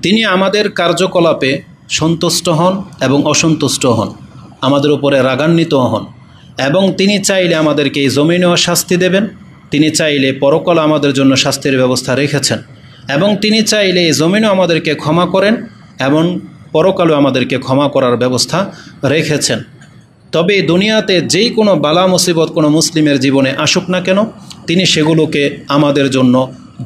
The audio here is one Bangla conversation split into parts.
তিনি আমাদের কার্যকলাপে সন্তুষ্ট হন এবং অসন্তুষ্ট হন, আমাদের উপরে রাগান্বিত হন, এবং তিনি চাইলে আমাদেরকে এই জমিনেও শাস্তি দেবেন, তিনি চাইলে পরকালে আমাদের জন্য শাস্তির ব্যবস্থা রেখেছেন, এবং তিনি চাইলে এই জমিনেও আমাদেরকে ক্ষমা করেন এবং পরকালেও আমাদেরকে ক্ষমা করার ব্যবস্থা রেখেছেন। তবে দুনিয়াতে যেই কোনো বালা মুসিবত কোনো মুসলিমের জীবনে আসুক না কেন, তিনি সেগুলোকে আমাদের জন্য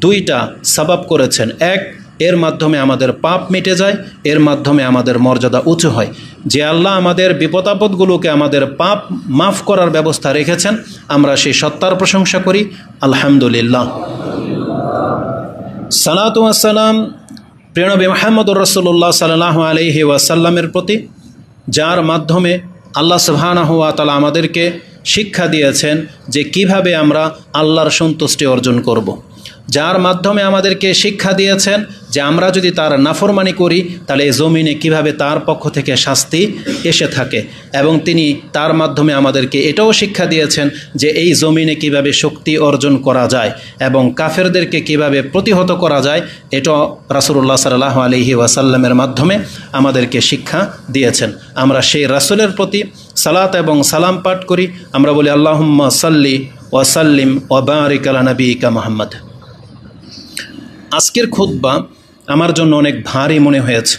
দুইটা সাবাব করেছেন। এক, এর মাধ্যমে আমাদের পাপ মিটে যায়, এর মাধ্যমে আমাদের মর্যাদা উঁচু হয়। যে আল্লাহ আমাদের বিপদাপদগুলোকে, আমাদের পাপ মাফ করার ব্যবস্থা রেখেছেন, আমরা সেই সত্তার প্রশংসা করি, আলহামদুলিল্লাহ। সালাতু ওয়াস সালাম প্রিয় নবী মুহাম্মদুর রাসূলুল্লাহ সাল্লাল্লাহু আলাইহি ওয়াসাল্লামের প্রতি, যার মাধ্যমে আল্লাহ সুবহানাহু ওয়া তাআলা আমাদেরকে শিক্ষা দিয়েছেন যে কিভাবে আমরা আল্লাহর সন্তুষ্টি অর্জন করব, যার মাধ্যমে আমাদেরকে শিক্ষা দিয়েছেন যে আমরা যদি তার নাফরমানি করি তাহলে এই জমিনে কিভাবে তার পক্ষ থেকে শাস্তি এসে থাকে, এবং তিনি তার মাধ্যমে আমাদেরকে এটাও শিক্ষা দিয়েছেন যে এই জমিনে কিভাবে শক্তি অর্জন করা যায় এবং কাফেরদেরকে কিভাবে প্রতিহত করা যায়, এটাও রাসূলুল্লাহ সাল্লাল্লাহু আলাইহি ওয়াসাল্লামের মাধ্যমে আমাদেরকে শিক্ষা দিয়েছেন। আমরা সেই রাসূলের প্রতি সালাত এবং সালাম পাঠ করি। আমরা বলি আল্লাহুম্মা সাল্লি ওয়া সাল্লিম ওয়া বারিক আলা নবিয়িকা মুহাম্মদ। আজকের খুতবা আমার জন্য অনেক ভারী মনে হয়েছে,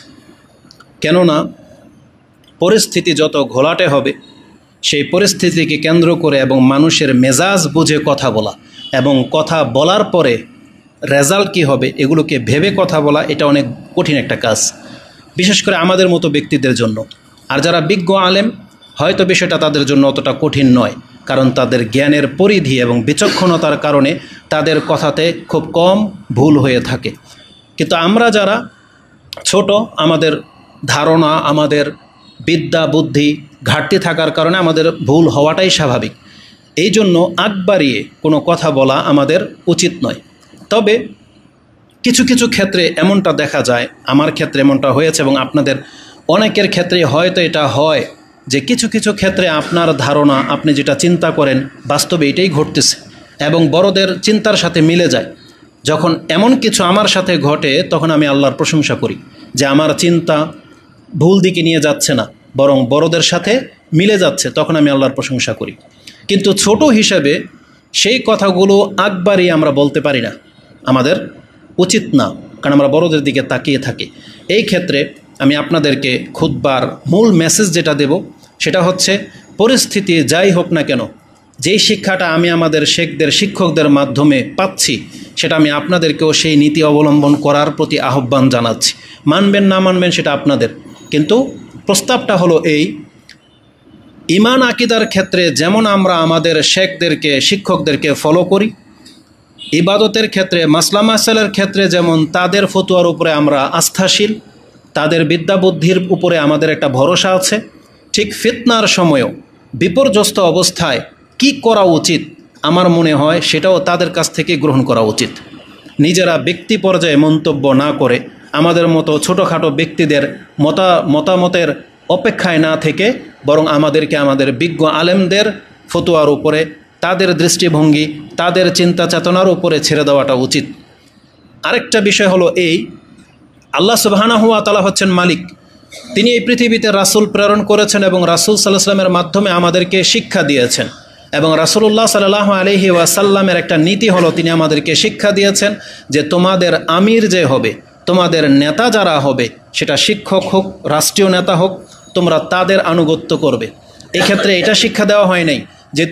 কেননা পরিস্থিতি যত ঘোলাটে হবে সেই পরিস্থিতিকে কেন্দ্র করে এবং মানুষের মেজাজ বুঝে কথা বলা এবং কথা বলার পরে রেজাল্ট কী হবে এগুলোকে ভেবে কথা বলা, এটা অনেক কঠিন একটা কাজ, বিশেষ করে আমাদের মতো ব্যক্তিদের জন্য। আর যারা বিজ্ঞ আলেম, হয়তো বিষয়টা তাদের জন্য অতটা কঠিন নয়, কারণ তাদের জ্ঞানের পরিধি এবং বিচক্ষণতার কারণে তাদের কথাতে খুব কম ভুল হয়ে থাকে। কিন্তু আমরা যারা ছোট, আমাদের ধারণা, আমাদের বিদ্যা বুদ্ধি ঘাটতি থাকার কারণে আমাদের ভুল হওয়াটাই স্বাভাবিক। এই জন্য আগ বাড়িয়ে কোনো কথা বলা আমাদের উচিত নয়। তবে কিছু কিছু ক্ষেত্রে এমনটা দেখা যায়, আমার ক্ষেত্রে এমনটা হয়েছে এবং আপনাদের অনেকের ক্ষেত্রে হয়তো এটা হয় যে কিছু কিছু ক্ষেত্রে আপনার ধারণা, আপনি যেটা চিন্তা করেন বাস্তবে এটাই ঘটতেছে এবং বড়দের চিন্তার সাথে মিলে যায়। যখন এমন কিছু আমার সাথে ঘটে তখন আমি আল্লাহর প্রশংসা করি যে আমার চিন্তা ভুল দিকে নিয়ে যাচ্ছে না, বরং বড়দের সাথে মিলে যাচ্ছে, তখন আমি আল্লাহর প্রশংসা করি। কিন্তু ছোট হিসেবে সেই কথাগুলো আগ বাড়িয়ে আমরা বলতে পারি না, আমাদের উচিত না, কারণ আমরা বড়দের দিকে তাকিয়ে থাকি। এই ক্ষেত্রে আমি আপনাদেরকে খুতবার মূল মেসেজ যেটা দেব সেটা হচ্ছে, পরিস্থিতি যাই হোক না কেন, যেই শিক্ষাটা আমি আমাদের শেখদের, শিক্ষকদের মাধ্যমে পাচ্ছি, সেটা আমি আপনাদেরকেও সেই নীতি অবলম্বন করার প্রতি আহ্বান জানাচ্ছি। মানবেন না মানবেন সেটা আপনাদের, কিন্তু প্রস্তাবটা হলো এই, ঈমান আকীদার ক্ষেত্রে যেমন আমরা আমাদের শেখদেরকে, শিক্ষকদেরকে ফলো করি, ইবাদতের ক্ষেত্রে, মাসলা মাসাইলের ক্ষেত্রে যেমন তাদের ফতোয়ার উপরে আমরা আস্থাশীল, তাদের বিদ্যা বুদ্ধির উপরে আমাদের একটা ভরসা আছে, ঠিক ফিতনার সময়ও বিপর্যস্ত অবস্থায় কি করা উচিত আমার মনে হয় সেটাও তাদের কাছ থেকে গ্রহণ করা উচিত। নিজেরা ব্যক্তি পর্যায়ে মন্তব্য না করে আমাদের মতো ছোটোখাটো ব্যক্তিদের মতামতের অপেক্ষায় না থেকে বরং আমাদেরকে আমাদের বিজ্ঞ আলেমদের ফতোয়ার উপরে, তাদের দৃষ্টিভঙ্গি, তাদের চিন্তা চেতনার উপরে ছেড়ে দেওয়াটা উচিত। আরেকটা বিষয় হলো এই, আল্লাহ সুবহানাহু ওয়া তাআলা হচ্ছেন মালিক। তিনি এই পৃথিবীতে রাসূল প্রেরণ করেছেন এবং রাসূল সাল্লাল্লাহু আলাইহি ওয়াসাল্লামের মাধ্যমে আমাদেরকে শিক্ষা দিয়েছেন, এবং রাসূলুল্লাহ সাল্লাল্লাহু আলাইহি ওয়াসাল্লামের একটা নীতি হলো, তিনি আমাদেরকে শিক্ষা দিয়েছেন যে তোমাদের আমির যে হবে, তোমাদের নেতা যারা হবে, সেটা শিক্ষক হোক, রাষ্ট্রীয় নেতা হোক, তোমরা তাদের আনুগত্য করবে। এই ক্ষেত্রে এটা শিক্ষা দেওয়া হয় নাই যে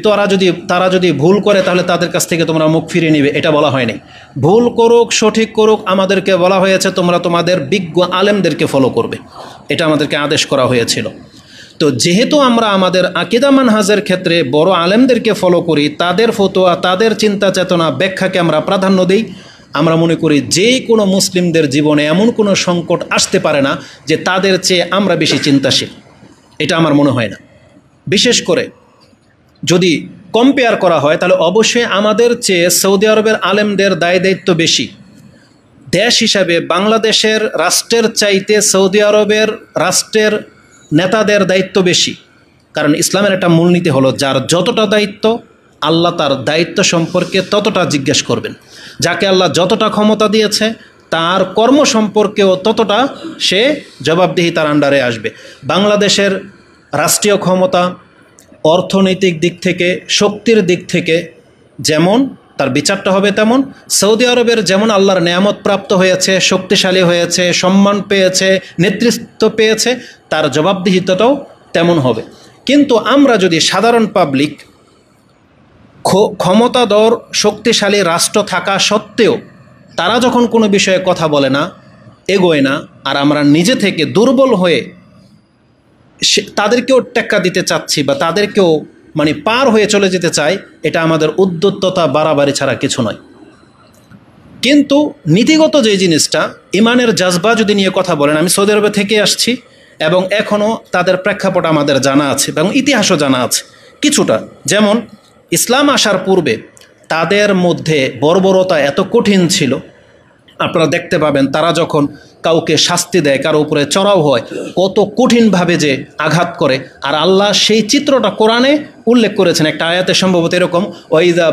তারা যদি ভুল করে তাহলে তাদের কাছ থেকে তোমরা মুখ ফিরিয়ে নেবে, এটা বলা হয়নি। ভুল করুক সঠিক করুক, আমাদেরকে বলা হয়েছে তোমরা তোমাদের বিজ্ঞ আলেমদেরকে ফলো করবে, এটা আমাদেরকে আদেশ করা হয়েছিল। তো যেহেতু আমরা আমাদের আকীদা মানহাজের ক্ষেত্রে বড় আলেমদেরকে ফলো করি, তাদের ফতোয়া, তাদের চিন্তা চেতনা, ব্যাখ্যাকে আমরা প্রাধান্য দিই, আমরা মনে করি যে কোনো মুসলিমদের জীবনে এমন কোনো সংকট আসতে পারে না যে তাদের চেয়ে আমরা বেশি চিন্তাশীল, এটা আমার মনে হয় না। বিশেষ করে যদি কম্পেয়ার করা হয় তাহলে অবশ্যই আমাদের চেয়ে সৌদি আরবের আলেমদের দায় দায়িত্ব বেশি। দেশ হিসাবে বাংলাদেশের রাষ্ট্রের চাইতে সৌদি আরবের রাষ্ট্রের নেতাদের দায়িত্ব বেশি, কারণ ইসলামের একটা মূলনীতি হলো যার যতটা দায়িত্ব আল্লাহ তার দায়িত্ব সম্পর্কে ততটা জিজ্ঞেস করবেন। যাকে আল্লাহ যতটা ক্ষমতা দিয়েছে তার কর্ম সম্পর্কেও ততটা সে জবাবদিহিতার আন্ডারে আসবে। বাংলাদেশের রাষ্ট্রীয় ক্ষমতা, অর্থনৈতিক দিক থেকে, শক্তির দিক থেকে যেমন তার বিচারটা হবে তেমন, সৌদি আরবের যেমন আল্লাহর নেয়ামত প্রাপ্ত হয়েছে, শক্তিশালী হয়েছে, সম্মান পেয়েছে, নেতৃত্ব পেয়েছে, তার জবাবদিহিতাটাও তেমন হবে। কিন্তু আমরা যদি সাধারণ পাবলিক ক্ষমতাধর শক্তিশালী রাষ্ট্র থাকা সত্ত্বেও তারা যখন কোনো বিষয়ে কথা বলে না, এগোয় না, আর আমরা নিজে থেকে দুর্বল হয়ে তাদেরকেও টেক্কা দিতে চাচ্ছি বা তাদেরকেও মানে পার হয়ে চলে যেতে চাই, এটা আমাদের উদ্যত্ততা বাড়াবাড়ি ছাড়া কিছু নয়। কিন্তু নীতিগত যে জিনিসটা, ইমানের জাজবা যদি নিয়ে কথা বলেন, আমি সৌদি আরবে থেকে আসছি এবং এখনও তাদের প্রেক্ষাপট আমাদের জানা আছে এবং ইতিহাসও জানা আছে কিছুটা। যেমন ইসলাম আসার পূর্বে তাদের মধ্যে বর্বরতা এত কঠিন ছিল, আপনারা দেখতে পাবেন তারা যখন কাউকে শাস্তি দেয়, কারো উপরে চড়াও হয়, কত কঠিনভাবে যে আঘাত করে। আর আল্লাহ সেই চিত্রটা কোরআনে উল্লেখ করেছেন একটা আয়াতে, সম্ভবত এরকম, ওয়াইদা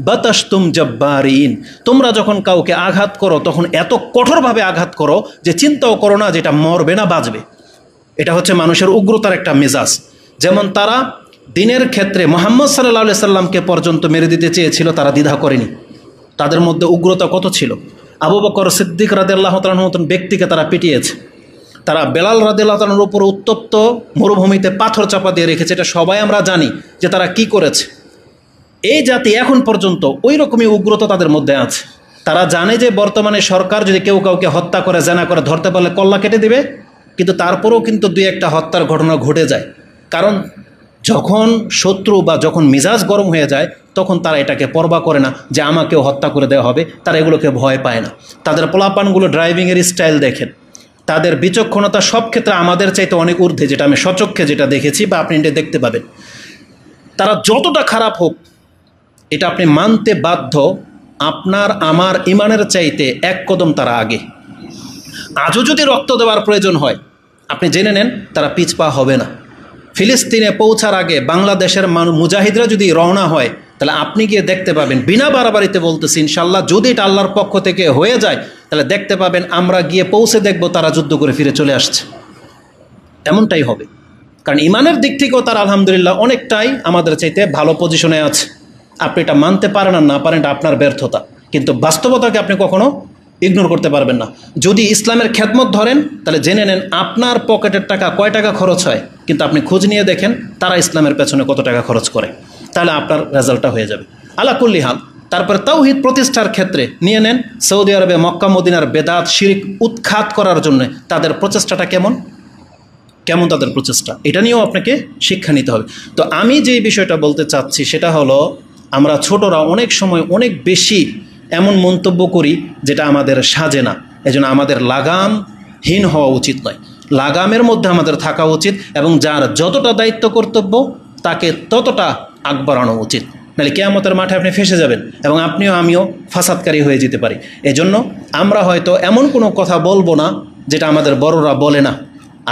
বাতাসতুম জব্বারিন, তোমরা যখন কাউকে আঘাত করো তখন এত কঠোরভাবে আঘাত করো যে চিন্তাও করো না যেটা মরবে না বাঁচবে। এটা হচ্ছে মানুষের উগ্রতার একটা মেজাজ। যেমন তারা দিনের ক্ষেত্রে মুহাম্মদ সাল্লাল্লাহু আলাইহি সাল্লামকে পর্যন্ত মেরে দিতে চেয়েছিল, তারা দ্বিধা করেনি। তাদের মধ্যে উগ্রতা কত ছিল! আবু বকর সিদ্দিক রাদিয়াল্লাহু তাআলার মতন ব্যক্তিকে তারা পিটিয়েছে, তারা বেলাল রাদিয়াল্লাহু তাআলার উপর উত্তপ্ত মরুভূমিতে পাথর চাপা দিয়ে রেখেছে। এটা সবাই আমরা জানি যে তারা কি করেছে। এই জাতি এখন পর্যন্ত ওই রকমই উগ্রতা তাদের মধ্যে আছে। তারা জানে যে বর্তমানে সরকার যদি কেউ কাউকে হত্যা করে, জেনা করে ধরতে পারলে কল্লা কেটে দিবে, কিন্তু তারপরেও কিন্তু দুই একটা হত্যার ঘটনা ঘটে যায়। কারণ যখন শত্রু বা যখন মিজাজ গরম হয়ে যায় তখন তারা এটাকে পরবা করে না যে আমাকেও হত্যা করে দেওয়া হবে, তারা এগুলোকে ভয় পায় না। তাদের পোলাপানগুলো ড্রাইভিংয়ের স্টাইল দেখেন, তাদের বিচক্ষণতা সব ক্ষেত্রে আমাদের চাইতে অনেক ঊর্ধ্বে, যেটা আমি স্বচক্ষে যেটা দেখেছি বা আপনি এটা দেখতে পাবেন। তারা যতটা খারাপ হোক এটা আপনি মানতে বাধ্য, আপনার আমার ইমানের চাইতে এক কদম তারা আগে। আজও যদি রক্ত দেওয়ার প্রয়োজন হয় আপনি জেনে নেন তারা পিছপা হবে না। ফিলিস্তিনে পৌঁছার আগে বাংলাদেশের মুজাহিদরা যদি রওনা হয় তাহলে আপনি গিয়ে দেখতে পাবেন, বিনা বাড়াবাড়িতে বলতেছি ইনশাল্লাহ, যদি এটা আল্লাহর পক্ষ থেকে হয়ে যায় তাহলে দেখতে পাবেন আমরা গিয়ে পৌঁছে দেখব তারা যুদ্ধ করে ফিরে চলে আসছে। এমনটাই হবে, কারণ ইমানের দিক থেকেও তারা আলহামদুলিল্লাহ অনেকটাই আমাদের চাইতে ভালো পজিশনে আছে। আপনি এটা মানতে পারেন আর না পারেন এটা আপনার ব্যর্থতা, কিন্তু বাস্তবতাকে আপনি কখনো ইগনোর করতে পারবেন না। যদি ইসলামের খেদমত ধরেন তাহলে জেনে নেন আপনার পকেটের টাকা কয় টাকা খরচ হয়, কিন্তু আপনি খোঁজ নিয়ে দেখেন তারা ইসলামের পেছনে কত টাকা খরচ করে, তাহলে আপনার রেজাল্টটা হয়ে যাবে। আলা কুল্লি হাল, তারপরে তাওহীদ প্রতিষ্ঠার ক্ষেত্রে নিয়ে নেন সৌদি আরবে মক্কা মদিনার বেদাত শিরক উৎখাত করার জন্য তাদের প্রচেষ্টাটা কেমন তাদের প্রচেষ্টা, এটা নিয়েও আপনাকে শিক্ষা নিতে হবে। তো আমি যেই বিষয়টা বলতে চাচ্ছি সেটা হলো, আমরা ছোটরা অনেক সময় অনেক বেশি এমন মন্তব্য করি যেটা আমাদের সাজে না। এজন্য আমাদের লাগামহীন হওয়া উচিত নয়, লাগামের মধ্যে আমাদের থাকা উচিত এবং যার যতটা দায়িত্ব কর্তব্য তাকে ততটা আগ বাড়ানো উচিত, নাহলে কিয়ামতের মাঠে আপনি ফেঁসে যাবেন এবং আপনিও আমিও ফাসাদকারী হয়ে যেতে পারি। এজন্য আমরা হয়তো এমন কোনো কথা বলবো না যেটা আমাদের বড়রা বলে না,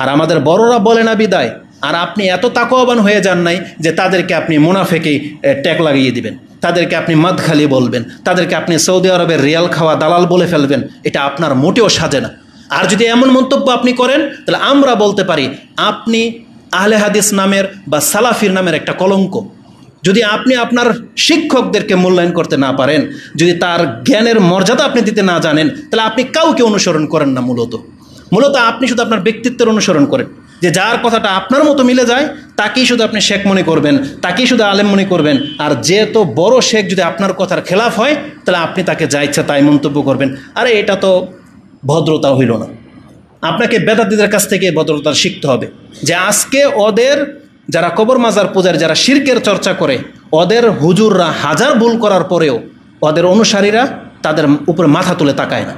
আর আমাদের বড়রা বলে না বিদায় আর আপনি এত তাকওয়াবান হয়ে যান নাই যে তাদেরকে আপনি মুনাফেকেই ট্যাগ লাগিয়ে দিবেন, তাদেরকে আপনি মাদখালি বলবেন, তাদেরকে আপনি সৌদি আরবের রিয়াল খাওয়া দালাল বলে ফেলবেন, এটা আপনার মোটেও সাজে না। আর যদি এমন মন্তব্য আপনি করেন তাহলে আমরা বলতে পারি আপনি আহলে হাদিস নামের বা সালাফির নামের একটা কলঙ্ক। যদি আপনি আপনার শিক্ষকদেরকে মূল্যায়ন করতে না পারেন, যদি তার জ্ঞানের মর্যাদা আপনি দিতে না জানেন, তাহলে আপনি কাউকে অনুসরণ করেন না। মূলত আপনি শুধু আপনার ব্যক্তিত্বের অনুসরণ করেন, যে যার কথাটা আপনার মতো মিলে যায় তাকেই শুধু আপনি শেখ মনে করবেন, তাকেই শুধু আলেম মনে করবেন। আর যে তো বড় শেখ যদি আপনার কথার খেলাফ হয় তাহলে আপনি তাকে যা ইচ্ছা তাই মন্তব্য করবেন। আরে এটা তো ভদ্রতা হইল না। আপনাকে বেদাতীদের কাছ থেকে ভদ্রতা শিখতে হবে, যে আজকে ওদের যারা কবর মাজার পূজার, যারা শিরকের চর্চা করে, ওদের হুজুররা হাজার ভুল করার পরেও ওদের অনুসারীরা তাদের উপরে মাথা তুলে তাকায় না,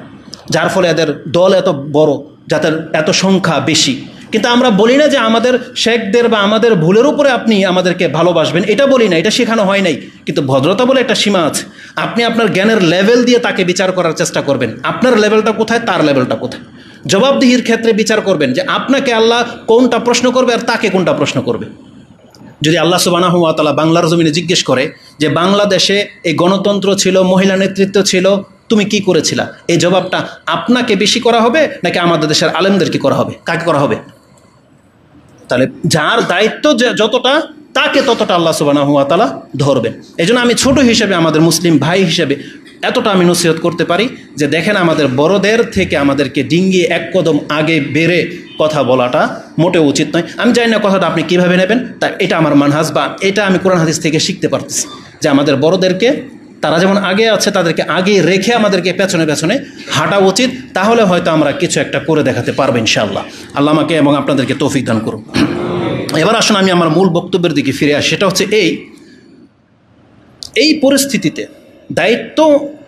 যার ফলে এদের দল এত বড়, যাদের এত সংখ্যা বেশি। কিন্তু আমরা বলি না যে আমাদের শেখদের বা আমাদের ভুলের উপরে আপনি আমাদেরকে ভালোবাসবেন, এটা বলি না, এটা শেখানো হয় নাই। কিন্তু ভদ্রতা বলে একটা সীমা আছে। আপনি আপনার জ্ঞানের লেভেল দিয়ে তাকে বিচার করার চেষ্টা করবেন, আপনার লেভেলটা কোথায়, তার লেভেলটা কোথায়। জবাবদিহির ক্ষেত্রে বিচার করবেন যে আপনাকে আল্লাহ কোনটা প্রশ্ন করবে আর তাকে কোনটা প্রশ্ন করবে। যদি আল্লাহ সুবহানাহু ওয়া তাআলা বাংলার জমিনে জিজ্ঞেস করে যে বাংলাদেশে এই গণতন্ত্র ছিল, মহিলা নেতৃত্ব ছিল, তুমি কি করেছিলা? এই জবাবটা আপনাকে বেশি করা হবে নাকি আমাদের দেশের আলেমদেরকে করা হবে? কাকে করা হবে? তাহলে যার দায়িত্ব যতটা, তাকে ততটা আল্লাহ সুবহানাহু ওয়া তাআলা ধরবেন। এই জন্য আমি ছোট হিসেবে, আমাদের মুসলিম ভাই হিসেবে এতটা আমি নসিহত করতে পারি যে দেখেন, আমাদের বড়দের থেকে আমাদেরকে ডিঙ্গিয়ে এক কদম আগে বেড়ে কথা বলাটা মোটেও উচিত নয়। আমি জানি না কথাটা আপনি কীভাবে নেবেন, তা এটা আমার মানহাজ বা এটা আমি কোরআন হাদিস থেকে শিখতে পারতেছি যে আমাদের বড়দেরকে, তারা যেমন আগে আছে তাদেরকে আগে রেখে আমাদেরকে পেছনে পেছনে হাঁটা উচিত। তাহলে হয়তো আমরা কিছু একটা করে দেখাতে পারবো ইনশাআল্লাহ। আল্লাহ আমাকে এবং আপনাদেরকে তৌফিক দান করুন। এবার আসুন আমি আমার মূল বক্তব্যের দিকে ফিরে আসি। সেটা হচ্ছে এই পরিস্থিতিতে দায়িত্ব,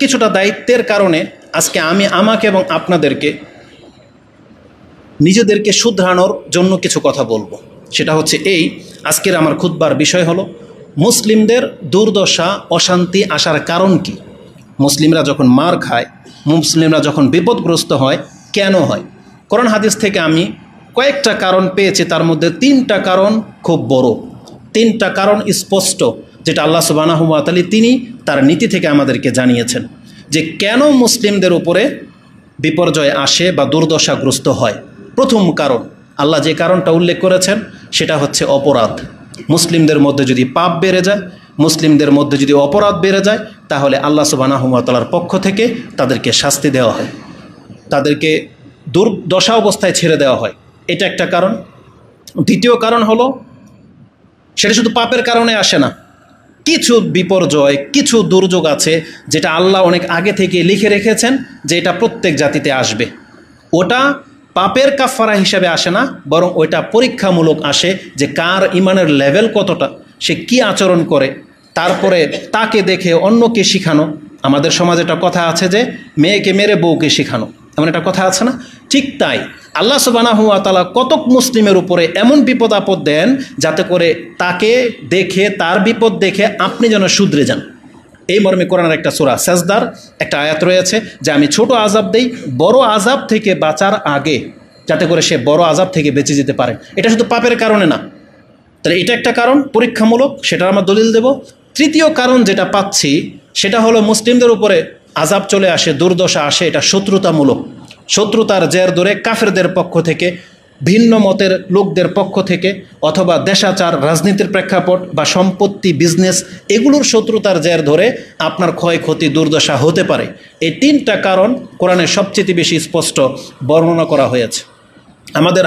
কিছুটা দায়িত্বের কারণে আজকে আমি আমাকে এবং আপনাদেরকে নিজেদেরকে শুধরানোর জন্য কিছু কথা বলবো। সেটা হচ্ছে আজকের আমার খুতবার বিষয় হলো মুসলিমদের দুর্দশা, অশান্তি আসার কারণ কি? মুসলিমরা যখন মার খায়, মুসলিমরা যখন বিপদগ্রস্ত হয়, কেন হয়? কোরআন হাদিস থেকে আমি কয়েকটা কারণ পেয়েছি, তার মধ্যে 3টা কারণ খুব বড়, 3টা কারণ স্পষ্ট, যেটা আল্লাহ সুবহানাহু ওয়া তাআলা তিনি তার নীতি থেকে আমাদেরকে জানিয়েছেন যে কেন মুসলিমদের উপরে বিপর্যয় আসে বা দুর্দশাগ্রস্ত হয়। প্রথম কারণ, আল্লাহ যে কারণটা উল্লেখ করেছেন সেটা হচ্ছে অপরাধ। মুসলিমদের মধ্যে যদি পাপ বেড়ে যায়, মুসলিমদের মধ্যে যদি অপরাধ বেড়ে যায়, তাহলে আল্লাহ সুবহানাহু ওয়া তাআলার পক্ষ থেকে তাদেরকে শাস্তি দেওয়া হয়, তাদেরকে দুর্দশা অবস্থায় ছেড়ে দেওয়া হয়। এটা একটা কারণ। দ্বিতীয় কারণ হলো, সেটা শুধু পাপের কারণে আসে না, কিছু বিপর্যয়, কিছু দুর্যোগ আছে যেটা আল্লাহ অনেক আগে থেকে লিখে রেখেছেন যে এটা প্রত্যেক জাতিতে আসবে। ওটা পাপের কাফারা হিসাবে আসে না, বরং ওইটা পরীক্ষামূলক আসে যে কার ইমানের লেভেল কতটা, সে কি আচরণ করে, তারপরে তাকে দেখে অন্যকে শিখানো। আমাদের সমাজে একটা কথা আছে যে মেয়েকে মেরে বউকে শিখানো, এমন একটা কথা আছে না? ঠিক তাই আল্লাহ সুবহানাহু ওয়া তাআলা কতক মুসলিমের উপরে এমন বিপদ আপদ দেন যাতে করে তাকে দেখে, তার বিপদ দেখে আপনি যেন শুধরে যান। এই মর্মে কোরআনের একটা সূরা সাজদার একটা আয়াত রয়েছে যে আমি ছোট আযাব দেই বড় আযাব থেকে বাঁচার আগে, যাতে করে সে বড় আযাব থেকে বেঁচে যেতে পারে। এটা শুধু পাপের কারণে না। তাহলে এটা একটা কারণ পরীক্ষামূলক, সেটার আমরা দলিল দেব। তৃতীয় কারণ যেটা পাচ্ছি সেটা হলো মুসলিমদের উপরে আযাব চলে আসে, দুর্দশা আসে, এটা শত্রুতামূলক। শত্রুতার জের ধরে কাফেরদের পক্ষ থেকে, ভিন্ন মতের লোকদের পক্ষ থেকে, অথবা দেশাচার, রাজনীতির প্রেক্ষাপট বা সম্পত্তি, বিজনেস, এগুলোর শত্রুতার জের ধরে আপনার ক্ষয়ক্ষতি, দুর্দশা হতে পারে। এই 3টা কারণ কোরআনের সবচেয়ে বেশি স্পষ্ট বর্ণনা করা হয়েছে। আমাদের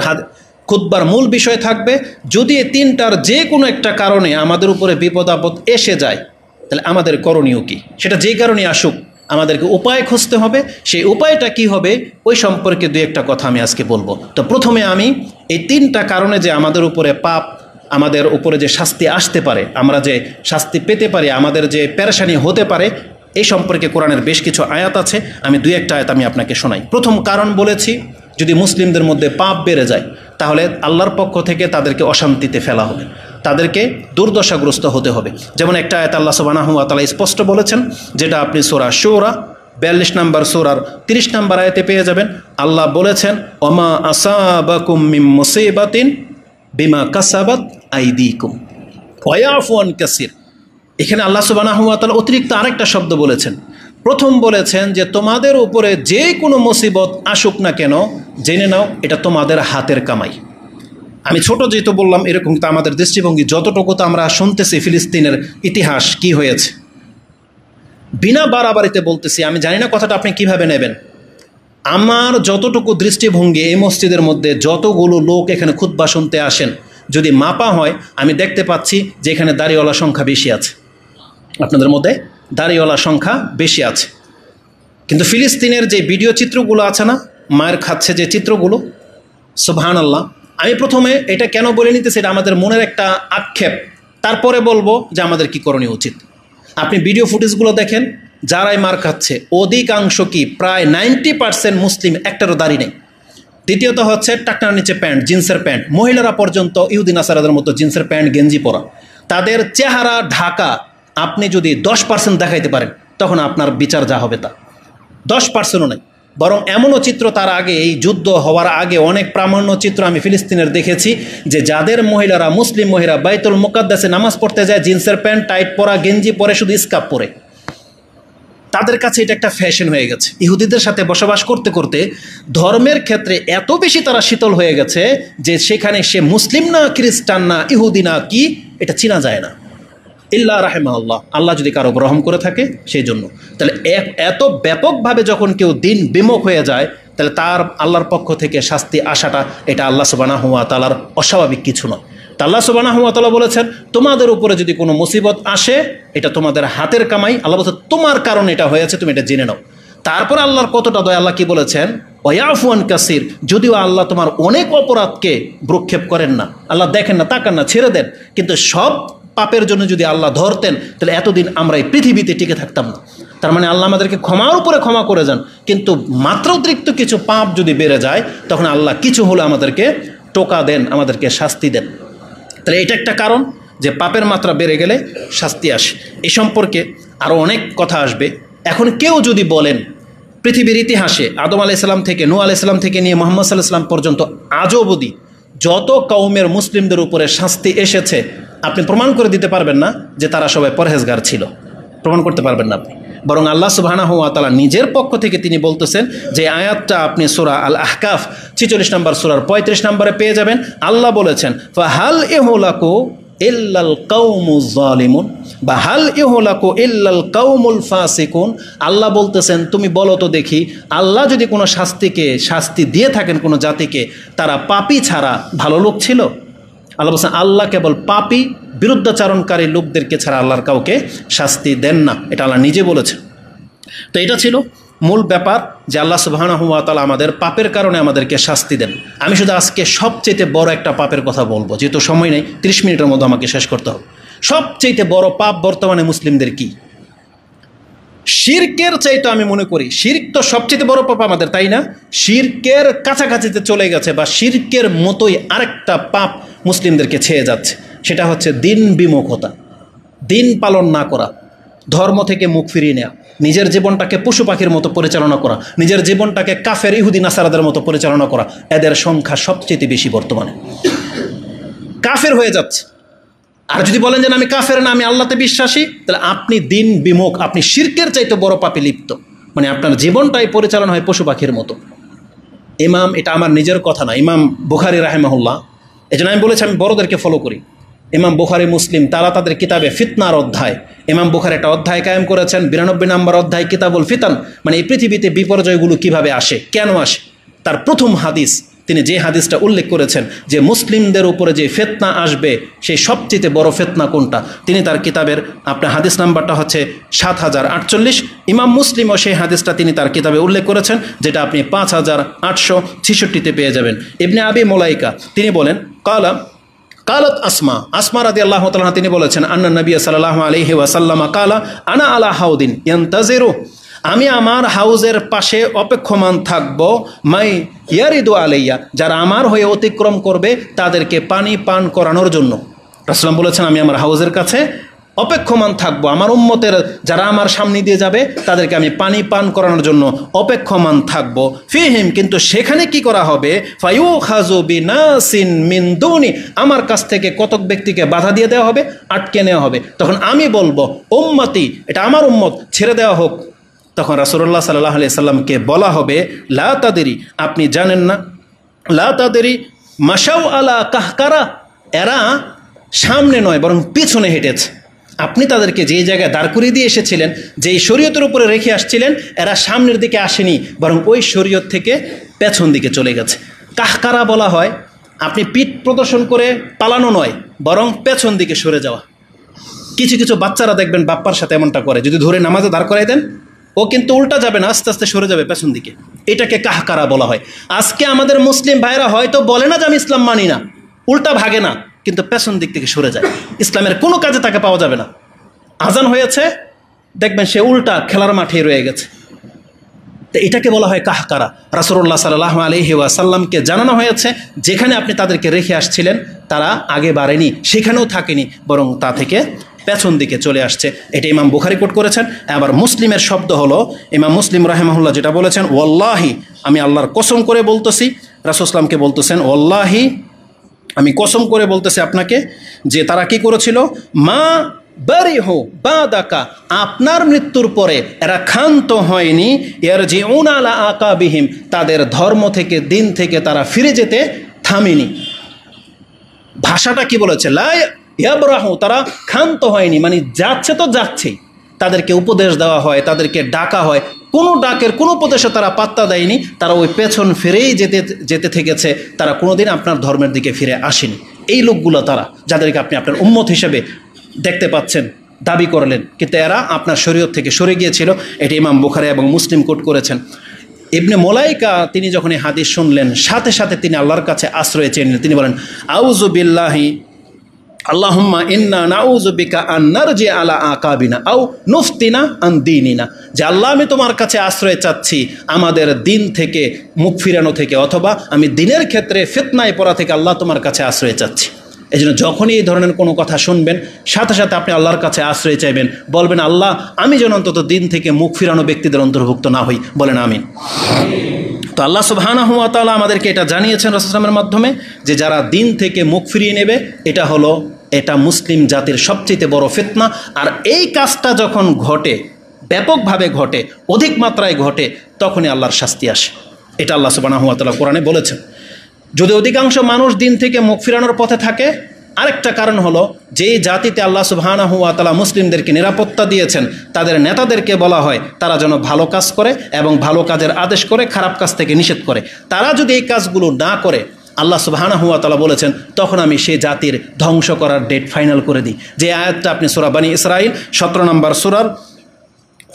খুতবার মূল বিষয় থাকবে, যদি এই 3টার যে কোনো একটা কারণে আমাদের উপরে বিপদ আপদ এসে যায়, তাহলে আমাদের করণীয় কী? সেটা যে কারণে আসুক, আমাদেরকে উপায় খুঁজতে হবে। সেই উপায়টা কি হবে, ওই সম্পর্কে 2-একটা কথা আমি আজকে বলবো। তো প্রথমে আমি এই 3টা কারণে যে আমাদের উপরে পাপ, আমাদের উপরে যে শাস্তি আসতে পারে, আমরা যে শাস্তি পেতে পারি, আমাদের যে পেরেশানি হতে পারে, এই সম্পর্কে কোরআনের বেশ কিছু আয়াত আছে। আমি 2-একটা আয়াত আমি আপনাকে শোনাই। প্রথম কারণ বলেছি, যদি মুসলিমদের মধ্যে পাপ বেড়ে যায় তাহলে আল্লাহর পক্ষ থেকে তাদেরকে অশান্তিতে ফেলা হবে, তাদেরকে দুর্দশাগ্রস্ত হতে হবে। যেমন একটা আয়াত আল্লাহ সুবহানাহু ওয়া তাআলা স্পষ্ট বলেছেন, যেটা আপনি সূরা শুরা 42 নম্বর সূরার 30 নম্বর আয়াতে পেয়ে যাবেন। আল্লাহ বলেছেন, ওমা আসাবাকুম মিন মুসিবাতিন বিমা কাসাবাত আইদিকুম ওয়া ইয়াফু আন কাসীর। এখানে আল্লাহ সুবহানাহু ওয়া তাআলা অতিরিক্ত আরেকটা শব্দ বলেছেন। প্রথম বলেছেন যে তোমাদের উপরে যে কোনো মুসিবত আসুক না কেন, জেনে নাও এটা তোমাদের হাতের কামাই। আমি ছোট যেহেতু বললাম, এরকম তো আমাদের দৃষ্টিভঙ্গি যতটুকু তো আমরা শুনতেছি ফিলিস্তিনের ইতিহাস কি হয়েছে, বিনা বাড়াবাড়িতে বলতেছি। আমি জানি না কথাটা আপনি কিভাবে নেবেন। আমার যতটুকু দৃষ্টিভঙ্গি, এই মসজিদের মধ্যে যতগুলো লোক এখানে খুতবা শুনতে আসেন, যদি মাপা হয়, আমি দেখতে পাচ্ছি যে এখানে দাড়িওয়ালা সংখ্যা বেশি আছে, আপনাদের মধ্যে দাড়িওয়ালা সংখ্যা বেশি আছে। কিন্তু ফিলিস্তিনের যে ভিডিও চিত্রগুলো আছে না, মায়ের খাচ্ছে যে চিত্রগুলো, সুবহানাল্লাহ। আমি প্রথমে এটা কেন বলে নিতেছি, এটা আমাদের মনের একটা আক্ষেপ, তারপরে বলবো যে আমাদের কি করণীয় উচিত। আপনি ভিডিও ফুটেজগুলো দেখেন, যারাই মার খাচ্ছে অধিকাংশ কি প্রায় 90% মুসলিম, একটারও দাড়ি নেই। দ্বিতীয়ত হচ্ছে টাকনার নিচে প্যান্ট, জিন্সের প্যান্ট, মহিলারা পর্যন্ত ইহুদি নাসারাদের মতো জিন্সের প্যান্ট গেঞ্জি পরা। তাদের চেহারা ঢাকা আপনি যদি 10% দেখাইতে পারেন, তখন আপনার বিচার যা হবে তা। 10%ও নেই। বরং এমনও চিত্র তার আগে, এই যুদ্ধ হওয়ার আগে অনেক প্রামাণ্য চিত্র আমি ফিলিস্তিনের দেখেছি, যে যাদের মহিলারা, মুসলিম মহিলা বাইতুল মুকাদ্দাসে নামাজ পড়তে যায়, জিন্সের প্যান্ট, টাইট পরা, গেঞ্জি পরে, শুধু স্কার্ফ পরে। তাদের কাছে এটা একটা ফ্যাশন হয়ে গেছে। ইহুদিদের সাথে বসবাস করতে করতে ধর্মের ক্ষেত্রে এত বেশি তারা শীতল হয়ে গেছে যে সেখানে সে মুসলিম না, খ্রিস্টান না, ইহুদি না, কি এটা চেনা যায় না। ইল্লা রাহিমাহুল্লাহ, আল্লাহ যদি কারো গ্রহণ করে থাকে সেই জন্য। তাহলে এত ব্যাপকভাবে যখন কেউ দিন বিমুখ হয়ে যায়, তাহলে তার আল্লাহর পক্ষ থেকে শাস্তি আসাটা এটা আল্লাহ সুবহানাহু ওয়া তাআলার অস্বাভাবিক কিছু নয়। তা আল্লাহ সুবহানাহু ওয়া তাআলা বলেছেন, তোমাদের উপরে যদি কোনো মুসিবত আসে এটা তোমাদের হাতের কামাই। আল্লাহ বলছে তোমার কারণে এটা হয়েছে, তুমি এটা জেনে নাও। তারপর আল্লাহর কতটা দয়া, আল্লাহ কি বলেছেন, ওয়ায়াফু আন কাসির, যদিও আল্লাহ তোমার অনেক অপরাধকে ভ্রুক্ষেপ করেন না, আল্লাহ দেখেন না, তাকান না, ছেড়ে দেন, কিন্তু সব পাপের জন্য যদি আল্লাহ ধরতেন তাহলে এতদিন আমরা এই পৃথিবীতে টিকে থাকতাম না। তার মানে আল্লাহ আমাদেরকে ক্ষমার উপরে ক্ষমা করে যান, কিন্তু মাত্রাতিরিক্ত কিছু পাপ যদি বেড়ে যায় তখন আল্লাহ কিছু হলে আমাদেরকে টোকা দেন, আমাদেরকে শাস্তি দেন। তাহলে এটা একটা কারণ যে পাপের মাত্রা বেড়ে গেলে শাস্তি আসে। এই সম্পর্কে আরও অনেক কথা আসবে। এখন কেউ যদি বলেন পৃথিবীর ইতিহাসে আদম আলাইহিসসালাম থেকে, নূহ আলাইহিসসালাম থেকে নিয়ে মুহাম্মদ সাল্লাল্লাহু আলাইহি ওয়াসাল্লাম পর্যন্ত আজ অবধি যত কওমের মুসলিমদের উপরে শাস্তি এসেছে, আপনি প্রমাণ করে দিতে পারবেন না যে তারা সবাই পরহেজগার ছিল, প্রমাণ করতে পারবেন না আপনি। বরং আল্লাহ সুবহানাহু ওয়া তাআলা নিজের পক্ষ থেকে তিনি বলতেছেন যে আয়াতটা আপনি সূরা আল আহকাফ 46 নম্বর সূরার 35 নম্বরে পেয়ে যাবেন। আল্লাহ বলেছেন, ফাহাল ইহলাকু ইল্লাল কাউমুজ জালিমুন বা হাল ইহলাকু ইল্লাল কাউমুল ফাসিকুন। আল্লাহ বলতেছেন তুমি বলো তো দেখি, আল্লাহ যদি কোনো শাস্তি দিয়ে থাকেন কোনো জাতিকে, তারা পাপী ছাড়া ভালো লোক ছিল? আল্লাহ বলছেন আল্লাহ কেবল পাপী বিরুদ্ধাচারণকারী লোকদেরকে ছাড়া আল্লাহর কাউকে শাস্তি দেন না, এটা আল্লাহ নিজে বলেছেন। তো এটা ছিল মূল ব্যাপার যে আল্লাহ সুবহানাহু ওয়া তাআলা আমাদের পাপের কারণে আমাদেরকে শাস্তি দেন। আমি শুধু আজকে সবচেয়ে বড় একটা পাপের কথা বলবো, যেহেতু সময় নেই, 30 মিনিটের মধ্যে আমাকে শেষ করতে হবে। সবচেয়ে বড় পাপ বর্তমানে মুসলিমদের কি? শিরকের চাইতে আমি মনে করি শিরক তো সবচেয়ে বড় পাপ আমাদের, তাই না? শিরকের কাছাকাছিতে চলে গেছে বা শিরকের মতোই আরেকটা পাপ মুসলিমদেরকে ছেয়ে যাচ্ছে, সেটা হচ্ছে দিন বিমুখতা, দিন পালন না করা, ধর্ম থেকে মুখ ফিরিয়ে নেওয়া, নিজের জীবনটাকে পশু পাখির মতো পরিচালনা করা, নিজের জীবনটাকে কাফের ইহুদি নাসারাদের মতো পরিচালনা করা। এদের সংখ্যা সবচেয়ে বেশি বর্তমানে, কাফের হয়ে যাচ্ছে। আর যদি বলেন যে আমি কাফের না, আমি আল্লাহতে বিশ্বাসী, তাহলে আপনি দিন বিমুখ, আপনি শিরকের চাইতে বড় পাপে লিপ্ত। মানে আপনার জীবনটাই পরিচালনা হয় পশু পাখির মতো। ইমাম, এটা আমার নিজের কথা না, ইমাম বুখারী রাহিমাহুল্লাহ, এই জন্য আমি বলেছি আমি বড়দেরকে ফলো করি। ইমাম বুখারী, মুসলিম, তারা তাদের কিতাবে ফিতনার অধ্যায়, ইমাম বুখারী একটা অধ্যায় কায়েম করেছেন, 92 নম্বর অধ্যায়, কিতাবুল ফিতান, মানে এই পৃথিবীতে বিপর্যয়গুলো কিভাবে আসে, কেন আসে। তার প্রথম হাদিস, তিনি যে হাদিসটা উল্লেখ করেছেন যে মুসলিমদের উপরে যে ফিতনা আসবে সেই সবচেয়ে বড় ফিতনা কোনটা, তিনি তার কিতাবের, আপনার হাদিস নাম্বারটা হচ্ছে 7048। ইমাম মুসলিমও সেই হাদিসটা তিনি তার কিতাবে উল্লেখ করেছেন, যেটা আপনি 5866-তে পেয়ে যাবেন। ইবনে আবি মুলাইকা তিনি বলেন, কালাত আসমা রাদিয়াল্লাহু তাআলা তিনি বলেছেন, আন্না নবী সাল্লাল্লাহু আলাইহি ওয়াসাল্লাম কালা আনা আলা হাউদিন ইয়ান্তাজিরু, আমি আমার হাউজের পাশে অপেক্ষমান থাকব, মাই ইয়ারিদু আলাইয়া, যারা আমার হয়ে অতিক্রম করবে তাদেরকে পানি পান করানোর জন্য। রাসূলুল্লাহ বলেছেন আমি আমার হাউজের কাছে অপেক্ষমান থাকব, আমার উম্মতের যারা আমার সামনে দিয়ে যাবে তাদেরকে আমি পানি পান করানোর জন্য অপেক্ষমান থাকব। ফিহিম, কিন্তু সেখানে কি করা হবে, ফায়ুখাযু বিনাসিন মিন দুনি, আমার কাছ থেকে কতক ব্যক্তিকে বাধা দিয়ে দেওয়া হবে, আটকে নেওয়া হবে। তখন আমি বলবো উম্মতি, এটা আমার উম্মত, ছেড়ে দেওয়া হোক। তখন রাসূলুল্লাহ সাল্লাল্লাহু আলাইহি সাল্লামকে বলা হবে, লা তাদরি, আপনি জানেন না, লা তাদরি মাশাউ আলা কাহকারা, এরা সামনে নয় বরং পিছনে হেঁটেছে। আপনি তাদেরকে যেই জায়গায় দাঁড় করিয়ে দিয়ে এসেছিলেন, যেই শরীয়তের উপরে রেখে আসছিলেন, এরা সামনের দিকে আসেনি, বরং ওই শরীয়ত থেকে পেছন দিকে চলে গেছে। কাহকারা বলা হয় আপনি পিঠ প্রদর্শন করে পালানো নয়, বরং পেছন দিকে সরে যাওয়া। কিছু কিছু বাচ্চারা দেখবেন বাপ্পার সাথে এমনটা করে, যদি ধরে নামাজে দাঁড় করাই দেন ও কিন্তু উল্টা যাবে না, আস্তে আস্তে সরে যাবে পেছন দিকে, এটাকে কাহকারা বলা হয়। আজকে আমাদের মুসলিম ভাইরা হয়তো বলে না যে আমি ইসলাম মানি না, উল্টা ভাগে না, কিন্তু পেছন দিক থেকে সরে যায়, ইসলামের কোনো কাজে তাকে পাওয়া যাবে না। আজান হয়েছে দেখবেন সে উল্টা খেলার মাঠে রয়ে গেছে। তো এটাকে বলা হয় কাহকারা। রাসূলুল্লাহ সাল্লাল্লাহু আলাইহি ওয়াসাল্লামকে জানানো হয়েছে যেখানে আপনি তাদেরকে রেখে আসছিলেন তারা আগে বাড়েনি, সেখানেও থাকেনি, বরং তা থেকে পেছন দিকে চলে আসছে। এটা ইমাম বুখারী কোট করেছেন। আবার মুসলিমের শব্দ হলো, ইমাম মুসলিম রাহিমাহুল্লাহ যেটা বলেছেন, ওয়াল্লাহি, আমি আল্লাহর কসম করে বলতেছি, রাসূল সাল্লামকে বলতেছেন, ওয়াল্লাহি, আমি কসম করে বলতেছি আপনাকে, যে তারা কি করেছিল, মা বারিহু বাদাকা, আপনার মৃত্যুর পরে এরা ক্ষান্ত হয়নি, ইয়ারজিউনা আলা আকাবিহিম, তাদের ধর্ম থেকে দিন থেকে তারা ফিরে যেতে থামেনি। ভাষাটা কি বলেছে? লা ইয়াবরাহু, তারা ক্ষান্ত হয়নি, মানে যাচ্ছে তো যাচ্ছেই। তাদেরকে উপদেশ দেওয়া হয়, তাদেরকে ডাকা হয়, কোনো ডাকের কোনো উপদেশে তারা পাত্তা দেয়নি, তারা ওই পেছন ফিরেই যেতে থেকেছে, তারা কোনোদিন আপনার ধর্মের দিকে ফিরে আসেনি। এই লোকগুলো তারা, যাদেরকে আপনি আপনার উম্মত হিসেবে দেখতে পাচ্ছেন, দাবি করলেন, কিন্তু এরা আপনার শরীয়ত থেকে সরে গিয়েছিল। এটি ইমাম বুখারী এবং মুসলিম কোট করেছেন। ইবনে মুলাইকা তিনি যখন এই হাদিস শুনলেন, সাথে সাথে তিনি আল্লাহর কাছে আশ্রয় চেয়ে নিলেন। তিনি বলেন, আউযু বিল্লাহি আল্লাহুম্মা ইন্না নাউযু বিকা আন নারজি আলা আকাবিনা আও নুফতিনা আন দীনিনা, যে আল্লাহ আমি তোমার কাছে আশ্রয় চাচ্ছি আমাদের দিন থেকে মুখ ফিরানো থেকে, অথবা আমি দিনের ক্ষেত্রে ফিতনায় পড়া থেকে আল্লাহ তোমার কাছে আশ্রয় চাচ্ছি। এই জন্য যখনই এই ধরনের কোনো কথা শুনবেন, সাথে সাথে আপনি আল্লাহর কাছে আশ্রয় চাইবেন, বলবেন আল্লাহ আমি যেন অন্তত দিন থেকে মুখ ফিরানো ব্যক্তিদের অন্তর্ভুক্ত না হই, বলেন আমিন। তো আল্লাহ সুবহানাহু ওয়া তাআলা আমাদেরকে এটা জানিয়েছেন রাসূল সাল্লাল্লাহু আলাইহি ওয়াসাল্লামের মাধ্যমে, যে যারা দিন থেকে মুখ ফিরিয়ে নেবে, এটা মুসলিম জাতির সবচেয়ে বড় ফিতনা। আর এই কাজটা যখন ঘটে, ব্যাপকভাবে ঘটে, অধিক মাত্রায় ঘটে, তখনই আল্লাহর শাস্তি আসে। এটা আল্লাহ সুবহানাহু ওয়া তাআলা কোরআনে বলেছেন। যদি অধিকাংশ মানুষ দিন থেকে মুখ ফিরানোর পথে থাকে, আরেকটা কারণ হলো, যে জাতিতে আল্লাহ সুবহানাহু ওয়া তাআলা মুসলিমদেরকে নিরাপত্তা দিয়েছেন, তাদের নেতাদেরকে বলা হয় তারা যেন ভালো কাজ করে এবং ভালো কাজের আদেশ করে, খারাপ কাজ থেকে নিষেধ করে। তারা যদি এই কাজগুলো না করে, আল্লাহ সুবহানাহু ওয়া তাআলা বলেছেন, তখন আমি সেই জাতির ধ্বংস করার ডেট ফাইনাল করে দিই। যে আয়াতটা আপনি সূরা বনী ইসরাঈল 17 নম্বর সূরার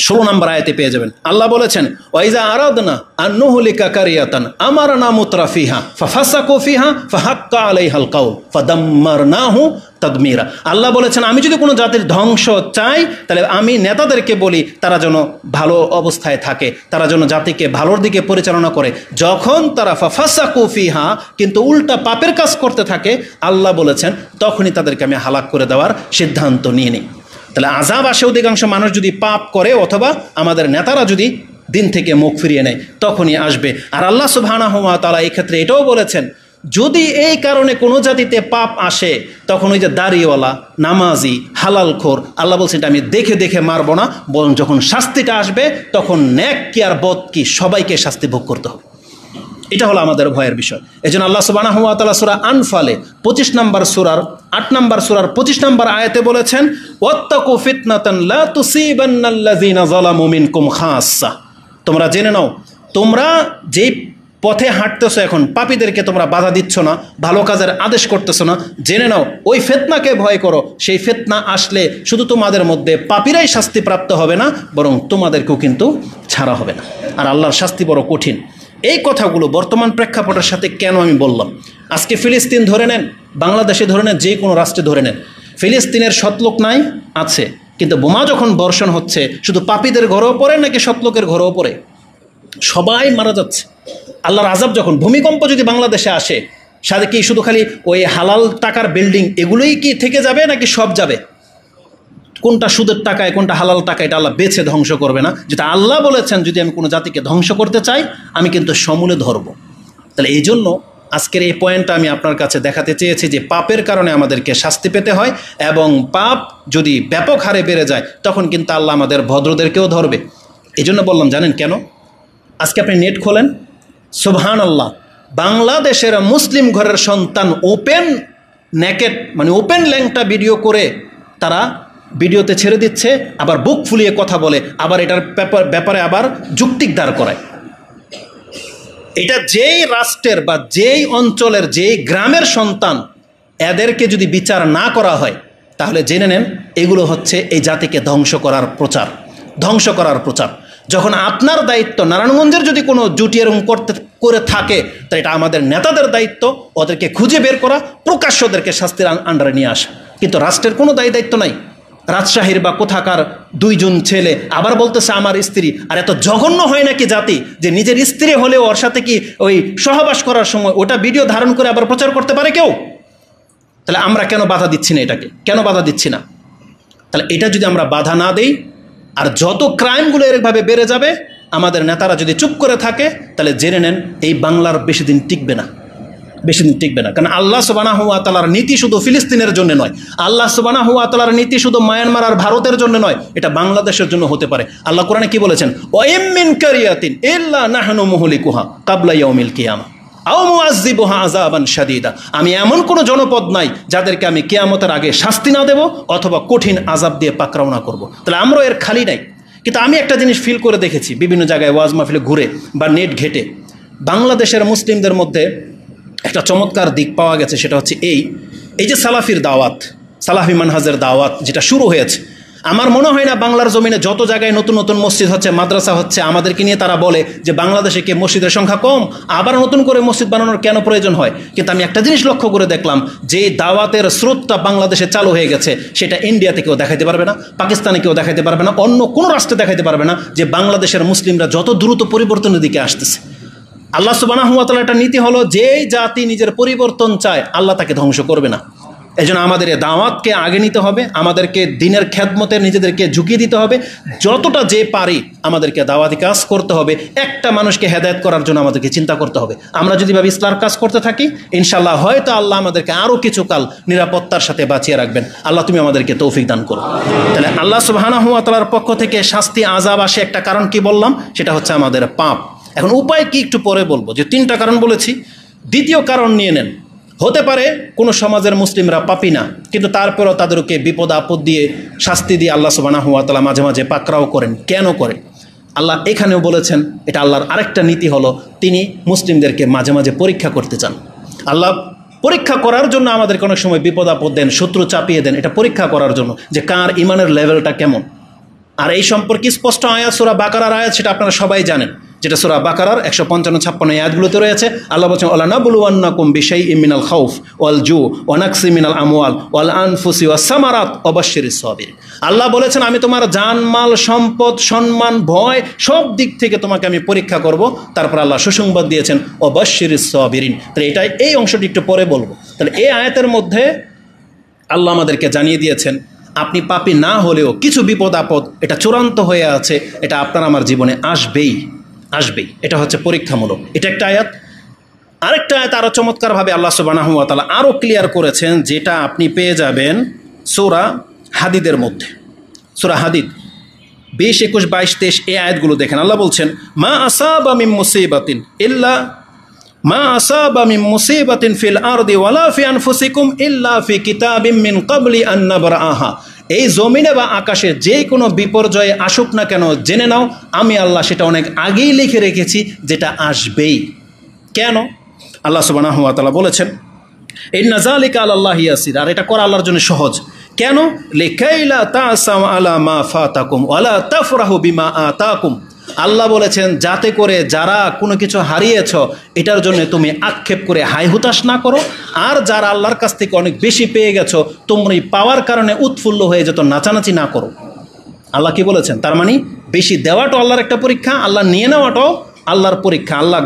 16 নম্বর আয়াতে পেয়ে যাবেন। আল্লাহ বলেছেন, ওয়াইজা আরাদনা আন নুহলিকা কারিয়াতান আমারনা মুতরাফিহা ফাফাসাকু ফিহা ফাহাক্কা আলাইহাল কাউল ফাদাম্মারনাহু তাদমিরা। আল্লাহ বলেছেন, আমি যদি কোনো জাতির ধ্বংস চাই, তাহলে আমি নেতাদেরকে বলি তারা যেন ভালো অবস্থায় থাকে, তারা যেন জাতিকে ভালোর দিকে পরিচালনা করে। যখন তারা ফাফাসাকু ফিহা, কিন্তু উল্টা পাপের কাজ করতে থাকে, আল্লাহ বলেছেন তখনই তাদেরকে আমি হালাক করে দেওয়ার সিদ্ধান্ত নিয়ে নিই। তাহলে আযাব আসে অধিকাংশ মানুষ যদি পাপ করে, অথবা আমাদের নেতারা যদি দিন থেকে মুখ ফিরিয়ে নেয়, তখনই আসবে। আর আল্লাহ সুবহানাহু ওয়া তাআলা এই ক্ষেত্রে এটাও বলেছেন, যদি এই কারণে কোনো জাতিতে পাপ আসে, তখন ওই যে দাড়িওয়ালা, নামাজি, হালালখোর, আল্লাহ বলছেন এটা আমি দেখে দেখে মারব না, বরং যখন শাস্তিটা আসবে, তখন নেক কি আর বদ কি সবাইকে শাস্তি ভোগ করতে হবে। এটা হলো আমাদের ভয়ের বিষয়। এজন্য আল্লাহ সুবহানাহু ওয়া তাআলা সূরা আনফালে 25 নম্বর সূরার 8 নম্বর সূরার 25 নম্বর আয়াতে বলেছেন, ওয়াত্তাকু ফিতনাতান লা তুসিবান্নাল্লাযিনা যালামু মিনকুম খাসসা। তোমরা জেনে নাও, তোমরা যেই পথে হাঁটতেছো এখন, পাপীদেরকে তোমরা বাধা দিচ্ছ না, ভালো কাজের আদেশ করতেছো না, জেনে নাও ওই ফিতনাকে ভয় করো। সেই ফিতনা আসলে শুধু তোমাদের মধ্যে পাপীরাই শাস্তিপ্রাপ্ত হবে না, বরং তোমাদেরকেও কিন্তু ছাড়া হবে না। আর আল্লাহর শাস্তি বড় কঠিন। এই কথাগুলো বর্তমান প্রেক্ষাপটের সাথে কেন আমি বললাম? আজকে ফিলিস্তিন ধরে নেন, বাংলাদেশে ধরে নেন, যে কোনো রাষ্ট্রে ধরে নেন, ফিলিস্তিনের সৎলোক নাই? আছে। কিন্তু বোমা যখন বর্ষণ হচ্ছে, শুধু পাপীদের ঘরেও পড়ে নাকি সৎলোকের ঘরেও পড়ে? সবাই মারা যাচ্ছে। আল্লাহর আযাব যখন, ভূমিকম্প যদি বাংলাদেশে আসে, সাথে কি শুধু খালি ওই হালাল টাকার বিল্ডিং এগুলোই কি থেকে যাবে, নাকি সব যাবে? কোনটা সুদের টাকায়, কোনটা হালাল টাকা, এটা আল্লাহ বেছে ধ্বংস করবে না। যেটা আল্লাহ বলেছেন, যদি আমি কোনো জাতিকে ধ্বংস করতে চাই, আমি কিন্তু সমূলে ধরব। তাহলে এই জন্য আজকের এই পয়েন্টটা আমি আপনার কাছে দেখাতে চেয়েছি, যে পাপের কারণে আমাদেরকে শাস্তি পেতে হয়, এবং পাপ যদি ব্যাপক হারে বেড়ে যায়, তখন কিন্তু আল্লাহ আমাদের ভদ্রদেরকেও ধরবে। এই জন্য বললাম, জানেন কেন? আজকে আপনি নেট খোলেন, সুবহানাল্লাহ, বাংলাদেশের মুসলিম ঘরের সন্তান ওপেন নেকেট, মানে ওপেন ল্যাংটা ভিডিও করে তারা ভিডিওতে ছেড়ে দিচ্ছে, আবার বুক ফুলিয়ে কথা বলে, আবার এটার ব্যাপারে আবার যুক্তিক দাঁড় করায়। এটা যেই রাষ্ট্রের বা যেই অঞ্চলের যেই গ্রামের সন্তান, এদেরকে যদি বিচার না করা হয়, তাহলে জেনে নেন এগুলো হচ্ছে এই জাতিকে ধ্বংস করার প্রচার। যখন আপনার দায়িত্ব, নারায়ণগঞ্জের যদি কোনো জুটি এরকম করে থাকে, তো এটা আমাদের নেতাদের দায়িত্ব, ওদেরকে খুঁজে বের করা, প্রকাশ্য ওদেরকে শাস্তির আন্ডারে নিয়ে আসা। কিন্তু রাষ্ট্রের কোনো দায়িত্ব নাই। রাজশাহীর বা কোথাকার 2 জন ছেলে আবার বলতেছে আমার স্ত্রী। আর এত জঘন্য হয় নাকি জাতি, যে নিজের স্ত্রী হলেও ওর সাথে কি ওই সহবাস করার সময় ওটা ভিডিও ধারণ করে আবার প্রচার করতে পারে কেউ? তাহলে আমরা কেন বাধা দিচ্ছি না? এটাকে কেন বাধা দিচ্ছি না? তাহলে এটা যদি আমরা বাধা না দেই, আর যত ক্রাইমগুলো এরকমভাবে বেড়ে যাবে, আমাদের নেতারা যদি চুপ করে থাকে, তাহলে জেনে নেন এই বাংলার বেশি দিন টিকবে না। বেশি দিন টিকবে না। কারণ আল্লাহ সুবহানাহু ওয়া তাআলার নীতি শুধু ফিলিস্তিনের জন্য নয়, আল্লাহ সুবহানাহু ওয়া তাআলার নীতি শুধু মায়ানমার আর ভারতের জন্য নয়, এটা বাংলাদেশের জন্য হতে পারে। আল্লাহ কোরআনে কি বলেছেন? ওয়া ইম মিন কারিয়াতিন ইল্লা নাহনু মুহলিকুহা ক্বাবলা ইয়াউমিল কিয়ামা আও মুআযযিবুহা আযাবান শাদীদা। আমি এমন কোনো জনপদ নাই যাদেরকে আমি কিয়ামতের আগে শাস্তি না দেব অথবা কঠিন আযাব দিয়ে পাকড়াও না করব। তাহলে আমরা এর খালি নাই। কিন্তু আমি একটা জিনিস ফিল করে দেখেছি বিভিন্ন জায়গায় ওয়াজ মাহফিলে ঘুরে বা নেট ঘেটে, বাংলাদেশের মুসলিমদের মধ্যে একটা চমৎকার দিক পাওয়া গেছে। সেটা হচ্ছে এই যে সালাফির দাওয়াত, সালাফি মানহাজের দাওয়াত যেটা শুরু হয়েছে, আমার মনে হয় না বাংলার জমিনে যত জায়গায় নতুন নতুন মসজিদ হচ্ছে, মাদ্রাসা হচ্ছে, আমাদেরকে নিয়ে তারা বলে যে বাংলাদেশে কি মসজিদের সংখ্যা কম, আবার নতুন করে মসজিদ বানানোর কেন প্রয়োজন হয়। কিন্তু আমি একটা জিনিস লক্ষ্য করে দেখলাম, যে দাওয়াতের স্রোতটা বাংলাদেশে চালু হয়ে গেছে, সেটা ইন্ডিয়াতে কেউ দেখাইতে পারবে না, পাকিস্তানে কেউ দেখাইতে পারবে না, অন্য কোনো রাষ্ট্রে দেখাইতে পারবে না যে বাংলাদেশের মুসলিমরা যত দ্রুত পরিবর্তনের দিকে আসতেছে। আল্লাহ সুবহানাহু ওয়া তাআলার একটা নীতি হলো, যেই জাতি নিজের পরিবর্তন চায় আল্লাহ তাকে ধ্বংস করবে না। এই জন্য আমাদের এই দাওয়াতকে আগে নিতে হবে, আমাদেরকে দিনের খেদমতে নিজেদেরকে ঝুঁকিয়ে দিতে হবে, যতটা যে পারি আমাদেরকে দাওয়াতি কাজ করতে হবে। একটা মানুষকে হেদায়েত করার জন্য আমাদেরকে চিন্তা করতে হবে। আমরা যদি ভাবে ইসলার কাজ করতে থাকি, ইনশাআল্লাহ হয়তো আল্লাহ আমাদেরকে আরও কিছুকাল নিরাপত্তার সাথে বাঁচিয়ে রাখবেন। আল্লাহ তুমি আমাদেরকে তৌফিক দান করো। তাহলে আল্লাহ সুবহানাহু ওয়া তাআলার পক্ষ থেকে শাস্তি আযাব আসে, একটা কারণ কি বললাম, সেটা হচ্ছে আমাদের পাপ। এখন উপায় কি একটু পরে বলবো, যে 3টা কারণ বলেছি। দ্বিতীয় কারণ নিয়ে নেন। হতে পারে কোনো সমাজের মুসলিমরা পাপী না, কিন্তু তারপরেও তাদেরকে বিপদ আপদ দিয়ে শাস্তি দিয়ে আল্লাহ সুবহানাহু ওয়া তাআলা মাঝে মাঝে পাকড়াও করেন। কেন করেন? আল্লাহ এখানেও বলেছেন, এটা আল্লাহর আরেকটা নীতি হলো, তিনি মুসলিমদেরকে মাঝে মাঝে পরীক্ষা করতে চান। আল্লাহ পরীক্ষা করার জন্য আমাদেরকে অনেক সময় বিপদ আপদ দেন, শত্রু চাপিয়ে দেন, এটা পরীক্ষা করার জন্য যে কার ইমানের লেভেলটা কেমন। আর এই সম্পর্কে স্পষ্ট আয়াত সূরা বাকারার আয়াত, সেটা আপনারা সবাই জানেন, যেটা সূরা বাকারার 155-56 আয়াতগুলোতে রয়েছে। আল্লাহ বলছেন, ওয়ালা নাবলুওয়ান্নাকুম বিশাইইম মিনাল খাউফ ওয়াল জু ওয়া নাকসি মিনাল আমওয়াল ওয়াল আনফুসি ওয়াস সামারাত ওয়া বাশশিরিস সাবিরিন। আল্লাহ বলেছেন, আমি তোমার জানমাল, সম্পদ, সম্মান, ভয় সব দিক থেকে তোমাকে আমি পরীক্ষা করব। তারপর আল্লাহ সুসংবাদ দিয়েছেন, ওয়া বাশশিরিস সাবিরিন। তাহলে এটাই, এই অংশটি একটু পরে বলবো। তাহলে এই আয়াতের মধ্যে আল্লাহ আমাদেরকে জানিয়ে দিয়েছেন, আপনি পাপী না হলেও কিছু বিপদ আপদ এটা চূড়ান্ত হয়ে আছে, এটা আপনার আমার জীবনে আসবেই। এটা হচ্ছে পরীক্ষামূলক। এটা একটা আয়াত। আরেকটা আয়াত আরও চমৎকারভাবে আল্লাহ সুবহানাহু ওয়া তাআলা আরও ক্লিয়ার করেছেন, যেটা আপনি পেয়ে যাবেন সূরা হাদিদের মধ্যে। সূরা হাদিদ 20, 21, 22, 23 এই আয়াতগুলো দেখেন। আল্লাহ বলছেন, মা আসাবা মিন মুসিবাতিন ফিল আরদি ওয়ালা ফি আনফুসিকুম ইল্লা ফি কিতাবিম মিন ক্বাবলি আন নাবরাআহা। এই জমিনে বা আকাশে যে কোনো বিপর্যয়ে আসুক না কেন, জেনে নাও আমি আল্লাহ সেটা অনেক আগেই লিখে রেখেছি, যেটা আসবেই। কেন? আল্লাহ সুবহানাহু ওয়া তাআলা বলেছেন, ইন্না যালিকা আলাল্লাহি ইয়াসির। আর এটা করা আল্লাহর জন্য সহজ। কেন? লিকাইলা তাসাউ আলা মা ফাতাকুম ওয়ালা তাফরাহু বিমা আতাকুম। আল্লাহ বলেছেন, যাতে করে যারা কোনো কিছু হারিয়েছ এটার জন্য তুমি আক্ষেপ করে হাই হুতাশ না করো, আর যারা আল্লাহর কাছ থেকে অনেক বেশি পেয়ে গেছো তোমরা এই পাওয়ার কারণে উৎফুল্ল হয়ে যেত নাচানাচি না করো। আল্লাহ কি বলেছেন? তার মানে বেশি দেওয়াটাও আল্লাহর একটা পরীক্ষা, আল্লাহ নিয়ে নেওয়াটাও আল্লাহর পরীক্ষা। আল্লাহ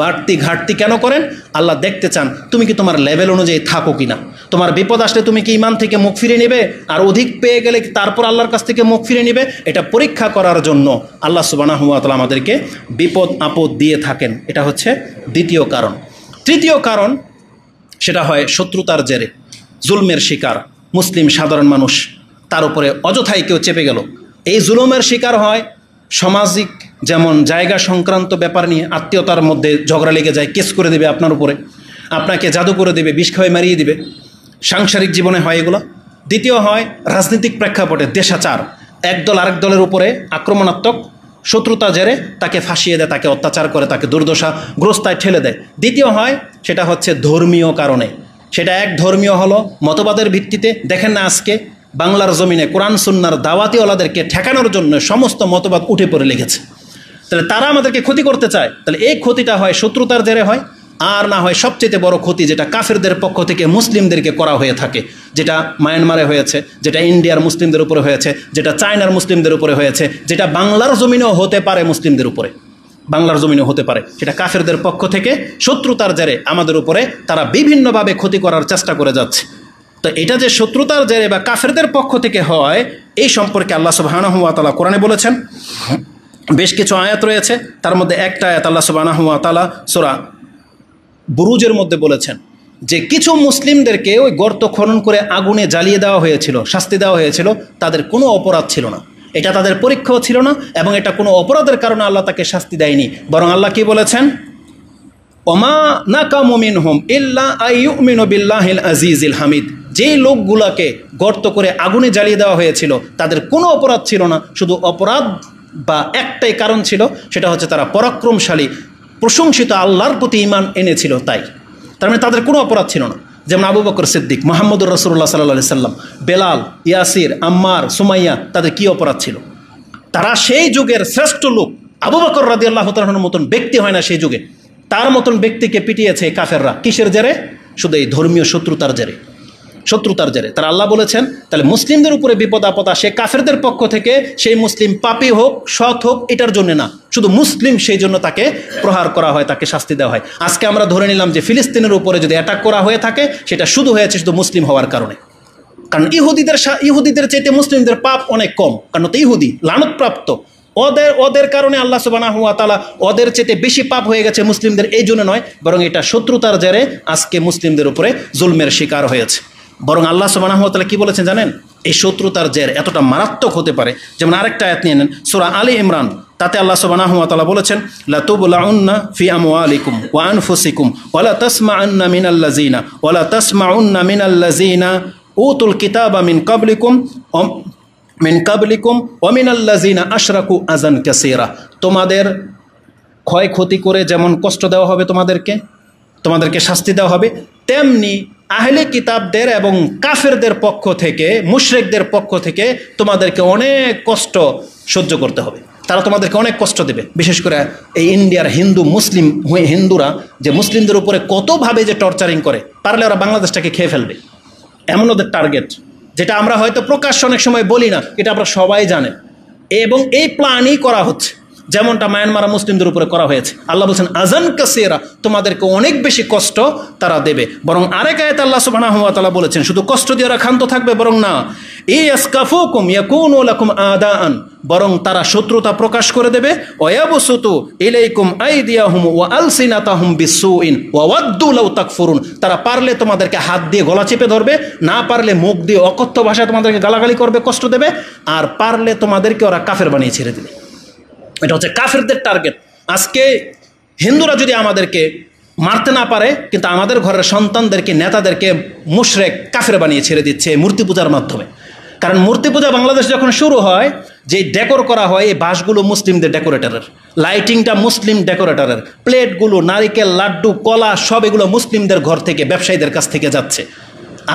বাড়তি ঘাটতি কেন করেন? আল্লাহ দেখতে চান তুমি কি তোমার লেভেল অনুযায়ী থাকো কিনা। তোমার বিপদ আসলে তুমি কি ইমান থেকে মুখ ফিরে নেবে, আর অধিক পেয়ে গেলে তারপর আল্লাহর কাছ থেকে মুখ ফিরে নেবে। এটা পরীক্ষা করার জন্য আল্লাহ সুবহানাহু ওয়া তাআলা আমাদেরকে বিপদ আপদ দিয়ে থাকেন। এটা হচ্ছে দ্বিতীয় কারণ। তৃতীয় কারণ, সেটা হয় শত্রুতার জেরে, জুলমের শিকার মুসলিম সাধারণ মানুষ, তার উপরে অযথাই কেউ চেপে গেল। এই জুলুমের শিকার হয় সামাজিক, যেমন জায়গা সংক্রান্ত ব্যাপার নিয়ে আত্মীয়তার মধ্যে ঝগড়া লেগে যায়, কেস করে দেবে আপনার উপরে, আপনাকে জাদু করে দেবে, বিষ খাওয়াই মারিয়ে দিবে। সাংসারিক জীবনে হয় এগুলো। দ্বিতীয় হয় রাজনৈতিক প্রেক্ষাপটে দেশাচার, একদল আরেক দলের উপরে আক্রমণাত্মক শত্রুতা জেরে তাকে ফাঁসিয়ে দেয়, তাকে অত্যাচার করে, তাকে দুর্দশাগ্রস্তায় ঠেলে দেয়। দ্বিতীয় হয় সেটা হচ্ছে ধর্মীয় কারণে। সেটা এক ধর্মীয় হলো মতবাদের ভিত্তিতে। দেখেন না আজকে বাংলার জমিনে কোরআন সুন্নাহর দাওয়াতিওয়ালাদেরকে ঠেকানোর জন্য সমস্ত মতবাদ উঠে পড়ে লেগেছে। তাহলে তারা আমাদেরকে ক্ষতি করতে চায়। তাহলে এই ক্ষতিটা হয় শত্রুতার জেরে হয়, আর না হয় সবচেয়ে বড় ক্ষতি যেটা কাফেরদের পক্ষ থেকে মুসলিমদেরকে করা হয়ে থাকে, যেটা মায়ানমারে হয়েছে, যেটা ইন্ডিয়ার মুসলিমদের উপরে হয়েছে, যেটা চায়নার মুসলিমদের উপরে হয়েছে, যেটা বাংলার জমিনেও হতে পারে মুসলিমদের উপরে, বাংলার জমিনেও হতে পারে। সেটা কাফেরদের পক্ষ থেকে শত্রুতার জেরে আমাদের উপরে তারা বিভিন্নভাবে ক্ষতি করার চেষ্টা করে যাচ্ছে। তো এটা যে শত্রুতার জেরে বা কাফেরদের পক্ষ থেকে হয়, এই সম্পর্কে আল্লাহ সুবহানাহু ওয়া তাআলা কোরআনে বলেছেন। বেশ কিছু আয়াত রয়েছে, তার মধ্যে একটা আয়াত আল্লাহ সুবহানাহু ওয়া তাআলা সূরা বুরুজের মধ্যে বলেছেন যে কিছু মুসলিমদেরকে ওই গর্ত খনন করে আগুনে জ্বালিয়ে দেওয়া হয়েছিল, শাস্তি দেওয়া হয়েছিল, তাদের কোনো অপরাধ ছিল না, এটা তাদের পরীক্ষাও ছিল না, এবং এটা কোনো অপরাধের কারণে আল্লাহ তাকে শাস্তি দেয়নি। বরং আল্লাহ কি বলেছেন, ওমা নাকামু মিনহুম ইল্লা আইয়ুমিনু বিল্লাহিল আজিজিল হামিদ, যেই লোকগুলাকে গর্ত করে আগুনে জ্বালিয়ে দেওয়া হয়েছিল তাদের কোনো অপরাধ ছিল না, শুধু অপরাধ বা একটাই কারণ ছিল, সেটা হচ্ছে তারা পরাক্রমশালী প্রশংসিত আল্লাহর প্রতি ঈমান এনেছিল, তাই। তার মানে তাদের কোনো অপরাধ ছিল না। যেমন আবু বকর সিদ্দিক, মুহাম্মদুর রাসূলুল্লাহ সাল্লাল্লাহু আলাইহি সাল্লাম, বেলাল, ইয়াসির, আম্মার, সুমাইয়া, তাদের কি অপরাধ ছিল? তারা সেই যুগের শ্রেষ্ঠ লোক। আবু বকর রাদিয়াল্লাহু তাআলার মতন ব্যক্তি হয় না সেই যুগে, তার মতন ব্যক্তিকে পিটিয়েছে কাফেররা। কিসের জেরে? শুধু এই ধর্মীয় শত্রুতার জেরে, শত্রুতার জেরে। তারা আল্লাহ বলেছেন তাহলে মুসলিমদের উপরে বিপদ আপদ আসে কাফেরদের পক্ষ থেকে, সেই মুসলিম পাপী হোক সৎ হোক এটার জন্য না, শুধু মুসলিম সেই জন্য তাকে প্রহার করা হয়, তাকে শাস্তি দেওয়া হয়। আজকে আমরা ধরে নিলাম যে ফিলিস্তিনের উপরে যদি অ্যাটাক করা হয়ে থাকে সেটা শুধু হয়েছে শুধু মুসলিম হওয়ার কারণে, কারণ ইহুদিদের চাইতে মুসলিমদের পাপ অনেক কম, কারণ তো ইহুদি লানতপ্রাপ্ত, ওদের কারণে আল্লাহ সুবহানাহু ওয়া তাআলা ওদের চেয়ে বেশি পাপ হয়ে গেছে মুসলিমদের, এই জন্য নয়, বরং এটা শত্রুতার জেরে আজকে মুসলিমদের উপরে জুলমের শিকার হয়েছে। বরং আল্লাহ সুবহানাহু ওয়া তাআলা কি বলেছেন জানেন? এই শত্রুতার জের এতটা মারাত্মক হতে পারে, যেমন আরেকটা আয়াত নিয়ে নেন সূরা আলী ইমরান, তাতে আল্লাহ সুবহানাহু ওয়া তাআলা বলেছেন লাতুবলাউন্না ফি আমওয়ালিকুম ওয়া আনফুসিকুম ওয়া লা তাসমাউন্না মিনাল্লাযিনা উতুল কিতাবা মিন কাবলিকুম ওয়া মিনাল্লাযিনা আশরাকু আযান কাসীরা। তোমাদের ক্ষয়ক্ষতি করে যেমন কষ্ট দেওয়া হবে, তোমাদেরকে শাস্তি দেওয়া হবে, তেমনি আহলে কিতাবদের এবং কাফেরদের পক্ষ থেকে, মুশরিকদের পক্ষ থেকে তোমাদেরকে অনেক কষ্ট সহ্য করতে হবে। তারা তোমাদেরকে অনেক কষ্ট দেবে। বিশেষ করে এই ইন্ডিয়ার হিন্দুরা যে মুসলিমদের উপরে কতভাবে যে টর্চারিং করে, পারলে ওরা বাংলাদেশটাকে খেয়ে ফেলবে, এমন ওদের টার্গেট, যেটা আমরা হয়তো প্রকাশ্য অনেক সময় বলি না, এটা আমরা সবাই জানে। এবং এই প্ল্যানই করা হচ্ছে, যেমনটা মায়ানমার মুসলিমদের উপরে করা হয়েছে। আল্লাহ বলছেন আযান কাসীরা, তোমাদেরকে অনেক বেশি কষ্ট তারা দেবে। বরং আরেক আয়াতে আল্লাহ সুবহানাহু ওয়া তাআলা বলেছেন শুধু কষ্ট দিয়ে ওরা ক্ষান্ত থাকবে, বরং না, ইয়াসকাফুকুম ইয়াকুনু লাকুম আদাআন, বরং তারা শত্রুতা প্রকাশ করে দেবে। ওয়ায়াবসুতু ইলাইকুম আইদিয়াহুম ওয়া আলসিনাতাহুম বিসসুইন ওয়া ওয়াদ্দু লাউ তাকফুরুন, তারা পারলে তোমাদেরকে হাত দিয়ে গলা চেপে ধরবে, না পারলে মুখ দিয়ে অকথ্য ভাষায় তোমাদেরকে গালাগালি করবে, কষ্ট দেবে, আর পারলে তোমাদেরকে ওরা কাফের বানিয়ে ছেড়ে দেবে। এটা হচ্ছে কাফেরদের টার্গেট। আজকে হিন্দুরা যদি আমাদেরকে মারতে না পারে, কিন্তু আমাদের ঘরের সন্তানদেরকে, নেতাদেরকে মুশরিক কাফের বানিয়ে ছেড়ে দিচ্ছে মূর্তি পূজার মাধ্যমে। কারণ মূর্তি পূজা বাংলাদেশ যখন শুরু হয়, যে ডেকোর করা হয় এই বাঁশগুলো মুসলিমদের ডেকোরেটরের, লাইটিংটা মুসলিম ডেকোরেটরের, প্লেটগুলো, নারিকেল, লাড্ডু, কলা সব এগুলো মুসলিমদের ঘর থেকে, ব্যবসায়ীদের কাছ থেকে যাচ্ছে।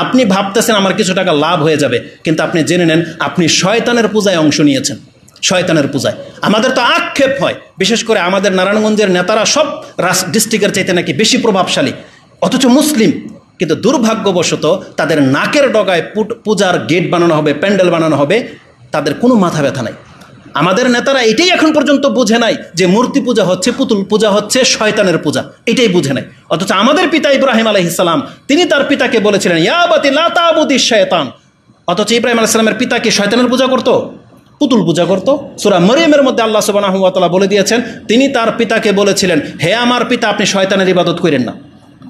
আপনি ভাবতেছেন আমার কিছু টাকা লাভ হয়ে যাবে, কিন্তু আপনি জেনে নেন আপনি শয়তানের পূজায় অংশ নিয়েছেন, শয়তানের পূজায়। আমাদের তো আক্ষেপ হয়, বিশেষ করে আমাদের নারায়ণগঞ্জের নেতারা সব ডিস্ট্রিক্টের চাইতে নাকি বেশি প্রভাবশালী, অথচ মুসলিম। কিন্তু দুর্ভাগ্যবশত তাদের নাকের ডগায় পূজার গেট বানানো হবে, প্যান্ডেল বানানো হবে, তাদের কোনো মাথা ব্যথা নাই। আমাদের নেতারা এটাই এখন পর্যন্ত বুঝে নাই যে মূর্তি পূজা হচ্ছে, পুতুল পূজা হচ্ছে শয়তানের পূজা, এটাই বুঝে নাই। অথচ আমাদের পিতা ইব্রাহিম আলাইহিস সালাম, তিনি তার পিতাকে বলেছিলেন ইয়া আবাতি লা তা'বুদিশ শায়তান, অথচ ইব্রাহিম আলাইহিস সালামের পিতা কি শয়তানের পূজা করতো? পুতুল পূজা করতো। সূরা মরিয়মের মধ্যে আল্লাহ সুবহানাহু ওয়া তাআলা বলে দিয়েছেন, তিনি তার পিতাকে বলেছিলেন হে আমার পিতা, আপনি শয়তানের ইবাদত করেন না।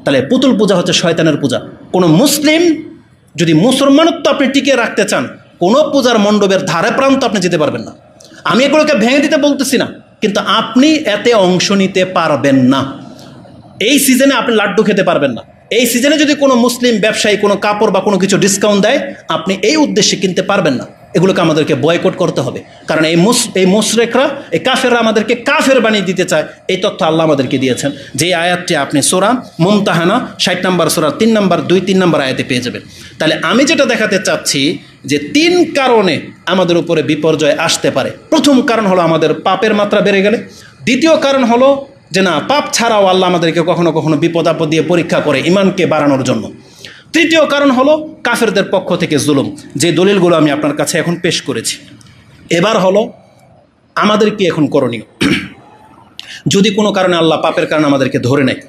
তাহলে পুতুল পূজা হচ্ছে শয়তানের পূজা। কোনো মুসলিম যদি মুসলমানত্ব আপনি টিকিয়ে রাখতে চান, কোনো পূজার মণ্ডপের ধারে প্রান্ত আপনি যেতে পারবেন না। আমি এগুলোকে ভেঙে দিতে বলতেছি না, কিন্তু আপনি এতে অংশ নিতে পারবেন না। এই সিজনে আপনি লাড্ডু খেতে পারবেন না। এই সিজনে যদি কোনো মুসলিম ব্যবসায়ী কোনো কাপড় বা কোনো কিছু ডিসকাউন্ট দেয়, আপনি এই উদ্দেশ্যে কিনতে পারবেন না। এগুলোকে আমাদেরকে বয়কট করতে হবে, কারণ এই মুশরিকরা, এই কাফেররা আমাদেরকে কাফের বানিয়ে দিতে চায়। এই তথ্য আল্লাহ আমাদেরকে দিয়েছেন, যে আয়াতটি আপনি সূরা মুমতাহানা 60 নম্বর সূরা 3 নম্বর 2-3 নম্বর আয়াতে পেয়ে যাবেন। তাহলে আমি যেটা দেখাতে চাচ্ছি যে 3 কারণে আমাদের উপরে বিপর্যয় আসতে পারে। প্রথম কারণ হলো আমাদের পাপের মাত্রা বেড়ে গেলে। দ্বিতীয় কারণ হলো যে না, পাপ ছাড়াও আল্লাহ আমাদেরকে কখনো কখনো বিপদ আপদ দিয়ে পরীক্ষা করে ইমানকে বাড়ানোর জন্য। তৃতীয় কারণ হলো কাফেরদের পক্ষ থেকে জুলুম, যে দলিলগুলো আমি আপনার কাছে এখন পেশ করেছি। এবার হলো আমাদের কি এখন করণীয়। যদি কোনো কারণে আল্লাহ পাপের কারণে আমাদেরকে ধরে নেয়,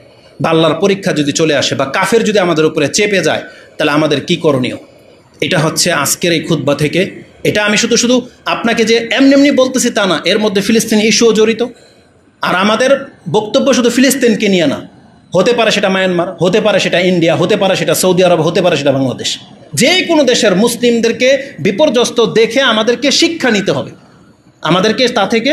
বা আল্লাহর পরীক্ষা যদি চলে আসে, বা কাফের যদি আমাদের উপরে চেপে যায়, তাহলে আমাদের কি করণীয়। এটা হচ্ছে আজকের এই খুতবা থেকে। এটা আমি শুধু আপনাকে যে এমনি বলতেছি তা না, এর মধ্যে ফিলিস্তিন ইস্যুও জড়িত। আর আমাদের বক্তব্য শুধু ফিলিস্তিনকে নিয়ে না, হতে পারে সেটা মায়ানমার, হতে পারে সেটা ইন্ডিয়া, হতে পারে সেটা সৌদি আরব, হতে পারে সেটা বাংলাদেশ। যে কোনো দেশের মুসলিমদেরকে বিপর্যস্ত দেখে আমাদেরকে শিক্ষা নিতে হবে, আমাদেরকে তা থেকে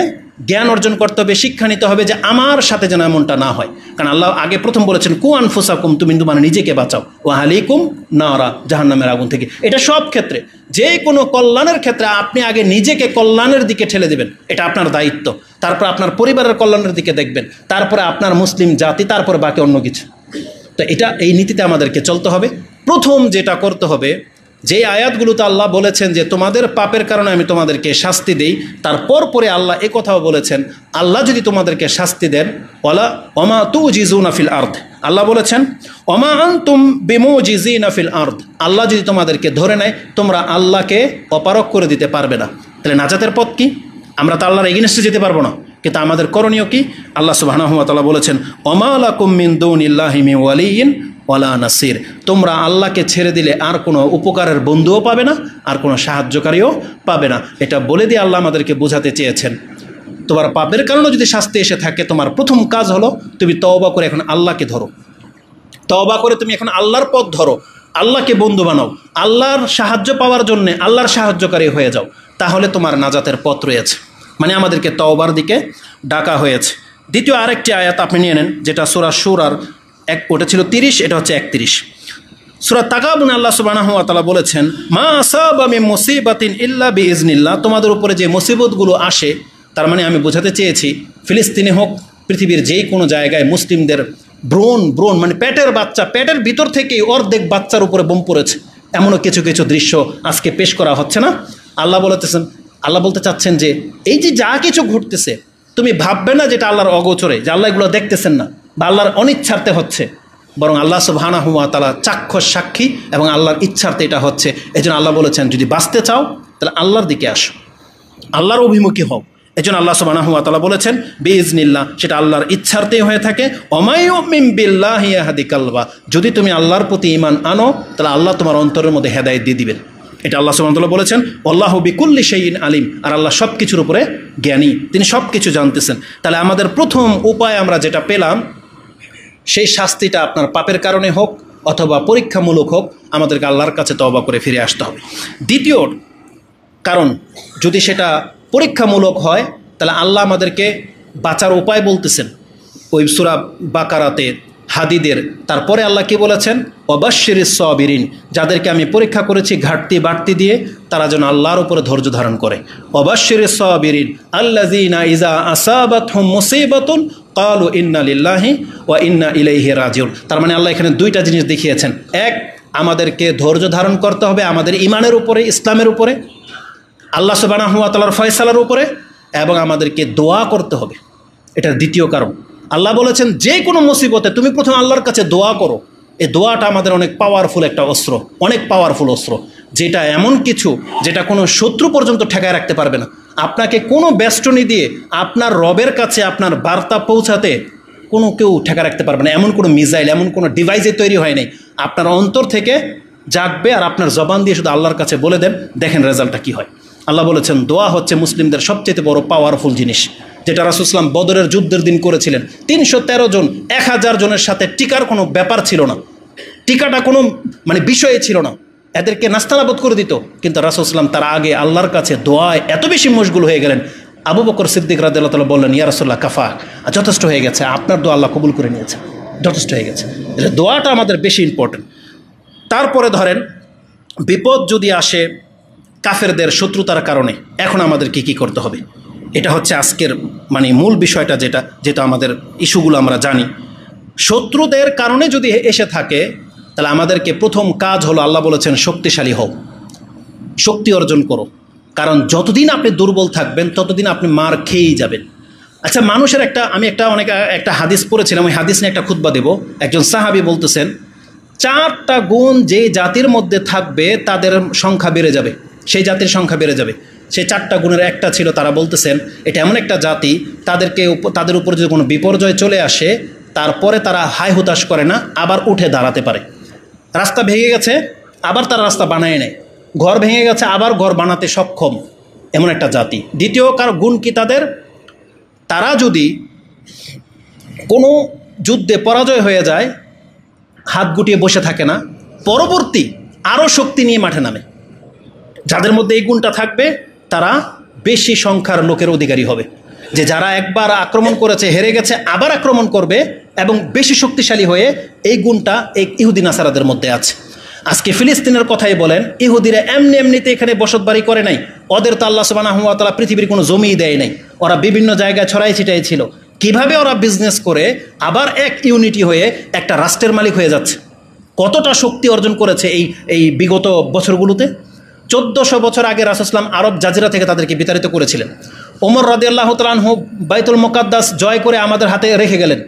জ্ঞান অর্জন করতে হবে, শিক্ষা নিতে হবে যে আমার সাথে যেন এমনটা না হয়। কারণ আল্লাহ আগে প্রথম বলেছেন কু আনফুসাকুম, তুমি তোমার নিজেকে বাঁচাও, ও আহলিকুম নারা, জাহান্নামের আগুন থেকে। এটা সব ক্ষেত্রে, যে কোনো কল্যাণের ক্ষেত্রে আপনি আগে নিজেকে কল্যাণের দিকে ঠেলে দেবেন, এটা আপনার দায়িত্ব। তারপর আপনার পরিবারের কল্যাণের দিকে দেখবেন, তারপরে আপনার মুসলিম জাতি, তারপরে বাকি অন্য কিছু। তো এটা এই নীতিতে আমাদেরকে চলতে হবে। প্রথম যেটা করতে হবে, যে আয়াতগুলোতে আল্লাহ বলেছেন যে তোমাদের পাপের কারণে আমি তোমাদেরকে শাস্তি দেই, তারপর পরে আল্লাহ এ কথাও বলেছেন আল্লাহ যদি তোমাদেরকে শাস্তি দেন ওয়ালা ওমা তুজিজুনা ফিল আরদ, আল্লাহ বলেছেন ওমা আনতুম বিমুজিজিনা ফিল আরদ, আল্লাহ যদি তোমাদেরকে ধরে নেয় তোমরা আল্লাহকে অপারক করে দিতে পারবে না। তাহলে নাজাতের পথ কি? আমরা তো আল্লাহর এগেইনস্টে যেতে পারবো না, কিন্তু আমাদের করণীয় কি? আল্লাহ সুবহানাহু ওয়া তাআলা বলেছেন ওমা লাকুম মিন দুনিল্লাহি মিন ওয়ালিয়্যিন ওয়ালা নাসির, তোমরা আল্লাহকে ছেড়ে দিলে আর কোনো উপকারের বন্ধুও পাবে না, আর কোনো সাহায্যকারীও পাবে না। এটা বলে দিয়ে আল্লাহ আমাদেরকে বোঝাতে চেয়েছেন তোমার পাপের কারণে যদি শাস্তি এসে থাকে, তোমার প্রথম কাজ হলো তুমি তওবা করে এখন আল্লাহকে ধরো, তওবা করে তুমি এখন আল্লাহর পথ ধরো, আল্লাহকে বন্ধু বানাও, আল্লাহর সাহায্য পাওয়ার জন্যে আল্লাহর সাহায্যকারী হয়ে যাও, তাহলে তোমার নাজাতের পথ রয়েছে। মানে আমাদেরকে তওবার দিকে ডাকা হয়েছে। দ্বিতীয় আরেকটি আয়াত আপনি নিয়ে নেন, যেটা সূরা শুরার ওটা ছিল 30, এটা হচ্ছে 31। সূরা তাগাবুন আল্লাহ সুবহানাহু ওয়া তাআলা বলেছেন মা আসাবা মিন মুসিবাতিন ইল্লা বিইজনিল্লাহ, তোমাদের উপরে যে মুসিবতগুলো আসে, তার মানে আমি বোঝাতে চেয়েছি ফিলিস্তিনে হোক, পৃথিবীর যেই কোনো জায়গায় মুসলিমদের ব্রণ মানে পেটের বাচ্চা, পেটের ভিতর থেকেই অর্ধেক বাচ্চার উপরে বোম পড়েছে, এমনও কিছু কিছু দৃশ্য আজকে পেশ করা হচ্ছে না? আল্লাহ বলতে চাচ্ছেন যে এই যে যা কিছু ঘটতেছে, তুমি ভাববে না যেটা আল্লাহর অগোচরে, যে আল্লাহ এগুলো দেখতেছেন না বা আল্লাহর অনিচ্ছার্থে হচ্ছে, বরং আল্লাহ সুবহানাহু ওয়া তাআলা চাক্ষুষ সাক্ষী এবং আল্লাহর ইচ্ছার্থে এটা হচ্ছে। এই জন্য আল্লাহ বলেছেন যদি বাঁচতে চাও তাহলে আল্লাহর দিকে আসো, আল্লাহর অভিমুখী হও। এই জন্য আল্লাহ সুবহানাহু ওয়া তাআলা বলেছেন বিইজনিল্লাহ, সেটা আল্লাহর ইচ্ছার্থেই হয়ে থাকে। ওমাই ইউমিন বিল্লাহি ইয়াহদি কালবা, যদি তুমি আল্লাহর প্রতি ঈমান আনো তাহলে আল্লাহ তোমার অন্তরের মধ্যে হেদায়েত দিয়ে দিবেন। এটা আল্লাহ সুবহানাহু ওয়া তাআলা বলেছেন আল্লাহু বিকুল্লি শাইইন আলিম, আর আল্লাহ সব কিছুর উপরে জ্ঞানী, তিনি সব কিছু জানতেছেন। তাহলে আমাদের প্রথম উপায় আমরা যেটা পেলাম, সেই শাস্তিটা আপনার পাপের কারণে হোক অথবা পরীক্ষামূলক হোক, আমাদেরকে আল্লাহর কাছে তওবা করে ফিরে আসতে হবে। দ্বিতীয় কারণ, যদি সেটা পরীক্ষামূলক হয় তাহলে আল্লাহ আমাদেরকে বাঁচার উপায় বলতেছেন ওই সূরা বাকারাতে, হাদিদের। তারপরে আল্লাহ কি বলেছেন ওয়াবাশশিরিস সাবিরিন, যাদেরকে আমি পরীক্ষা করেছি ঘাটতি বাড়তি দিয়ে, তারা যেন আল্লাহর উপরে ধৈর্য ধারণ করে। ওয়াবাশশিরিস সাবিরিন আল্লাযীনা ইযা আসাবাতহুম মুসিবাতুন ক্বালু ইন্না লিল্লাহি ওয়া ইন্না ইলাইহি রাজিউন। তার মানে আল্লাহ এখানে দুইটা জিনিস দেখিয়েছেন। এক, আমাদেরকে ধৈর্য ধারণ করতে হবে আমাদের ঈমানের উপরে, ইসলামের উপরে, আল্লাহ সুবহানাহু ওয়া তাআলার ফয়সালার উপরে, এবং আমাদেরকে দোয়া করতে হবে। এটার দ্বিতীয় কারণ, আল্লাহ বলেছেন যে কোনো মুসিবতে তুমি প্রথম আল্লাহর কাছে দোয়া করো। এই দোয়াটা আমাদের অনেক পাওয়ারফুল একটা অস্ত্র, অনেক পাওয়ারফুল অস্ত্র, যেটা এমন কিছু যেটা কোনো শত্রু পর্যন্ত ঠেকায় রাখতে পারবে না। আপনাকে কোনো বেষ্টনী দিয়ে আপনার রবের কাছে আপনার বার্তা পৌঁছাতে কোনো কেউ ঠেকা রাখতে পারবে না। এমন কোনো মিসাইল, এমন কোনো ডিভাইসে তৈরি হয় নাই। আপনার অন্তর থেকে জাগবে আর আপনার জবান দিয়ে শুধু আল্লাহর কাছে বলে দেন, দেখেন রেজাল্টটা কী হয়। আল্লাহ বলেছেন দোয়া হচ্ছে মুসলিমদের সবচেয়ে বড় পাওয়ারফুল জিনিস, যেটা রাসূল সাল্লাল্লাহু আলাইহি ওয়াসাল্লাম বদরের যুদ্ধের দিন করেছিলেন। 313 জন, 1000 জনের সাথে টিকার কোনো ব্যাপার ছিল না, টিকাটা কোনো মানে বিষয়ে ছিল না, এদেরকে নাস্তানাবুদ করে দিত। কিন্তু রাসূল সাল্লাল্লাহু আলাইহি ওয়াসাল্লাম তার আগে আল্লাহর কাছে দোয়ায় এত বেশি মশগুল হয়ে গেলেন, আবু বকর সিদ্দিক রাদিয়াল্লাহু তাআলা বললেন ইয়া রাসূলুল্লাহ কাফা, যথেষ্ট হয়ে গেছে, আপনার দোয়া আল্লাহ কবুল করে নিয়েছে, যথেষ্ট হয়ে গেছে। দোয়াটা আমাদের বেশি ইম্পর্টেন্ট। তারপরে ধরেন বিপদ যদি আসে কাফেরদের শত্রুতার কারণে, এখন আমাদেরকে কী করতে হবে? এটা হচ্ছে আজকের মানে মূল বিষয়টা, যেটা আমাদের ইস্যুগুলো আমরা জানি। শত্রুদের কারণে যদি এসে থাকে তাহলে আমাদেরকে প্রথম কাজ হলো, আল্লাহ বলেছেন শক্তিশালী হও, শক্তি অর্জন করো। কারণ যতদিন আপনি দুর্বল থাকবেন ততদিন আপনি মার খেয়েই যাবেন। আচ্ছা, মানুষের আমি একটা হাদিস পড়েছিলাম, ওই হাদিস নিয়ে একটা খুতবা দেব। একজন সাহাবী বলতেছেন 4টা গুণ যে জাতির মধ্যে থাকবে তাদের সংখ্যা বেড়ে যাবে, সেই জাতির সংখ্যা বেড়ে যাবে। সেই 4টা গুণের একটা ছিল, তারা বলতেছেন এটা এমন একটা জাতি, তাদের উপর যদি কোনো বিপর্যয় চলে আসে তারপরে তারা হাই হুতাশ করে না, আবার উঠে দাঁড়াতে পারে। রাস্তা ভেঙে গেছে আবার তারা রাস্তা বানায় নেয়, ঘর ভেঙে গেছে আবার ঘর বানাতে সক্ষম, এমন একটা জাতি। দ্বিতীয় গুণ কি তাদের? তারা যদি কোনো যুদ্ধে পরাজয় হয়ে যায়, হাত গুটিয়ে বসে থাকে না, পরবর্তী আরও শক্তি নিয়ে মাঠে নামে। যাদের মধ্যে এই গুণটা থাকবে তারা বেশি সংখ্যার লোকের অধিকারী হবে, যে যারা একবার আক্রমণ করেছে, হেরে গেছে, আবার আক্রমণ করবে এবং বেশি শক্তিশালী হয়ে, এই গুণটা এই ইহুদি নাসারাদের মধ্যে আছে। আজকে ফিলিস্তিনের কথাই বলেন, ইহুদিরা এমনিতে এখানে বসতবাড়ি করে নাই, ওদের তো আল্লাহ সুবহানাহু ওয়া তাআলা পৃথিবীর কোনো জমিই দেয় নাই, ওরা বিভিন্ন জায়গায় ছড়াই ছিটাই ছিল। কিভাবে ওরা বিজনেস করে আবার এক ইউনিটি হয়ে একটা রাষ্ট্রের মালিক হয়ে যাচ্ছে, কতটা শক্তি অর্জন করেছে এই বিগত বছরগুলোতে। 1400 বছর আগে রাসূল সাল্লাল্লাহু আলাইহি ওয়াসাল্লাম আরব জাজিরা থেকে তাদেরকে বিতাড়িত করেছিলেন। ওমর রাদিয়াল্লাহু তাআলা আনহু বাইতুল মুকাদ্দাস জয় করে আমাদের হাতে রেখে গেলেন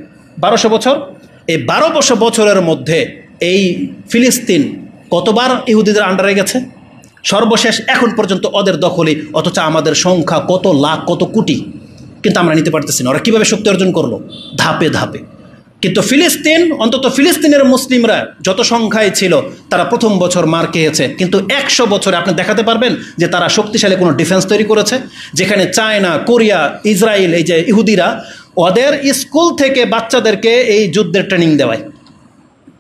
1200 বছর। এই 1200 বছরের মধ্যে এই ফিলিস্তিন কতবার ইহুদিদের আন্ডারে গেছে, সর্বশেষ এখন পর্যন্ত ওদের দখলে, অথচ আমাদের সংখ্যা কত লাখ কত কোটি, কিন্তু আমরা নিতে পারতেছি না। ওরা কীভাবে শক্তি অর্জন করলো? ধাপে ধাপে। কিন্তু ফিলিস্তিন, অন্তত ফিলিস্তিনের মুসলিমরা যত সংখ্যায় ছিল, তারা প্রথম বছর মার খেয়েছে, কিন্তু 100 বছরে আপনি দেখাতে পারবেন যে তারা শক্তিশালী কোনো ডিফেন্স তৈরি করেছে? যেখানে চায়না, কোরিয়া, ইসরায়েল, এই যে ইহুদিরা, ওদের স্কুল থেকে বাচ্চাদেরকে এই যুদ্ধের ট্রেনিং দেওয়ায়,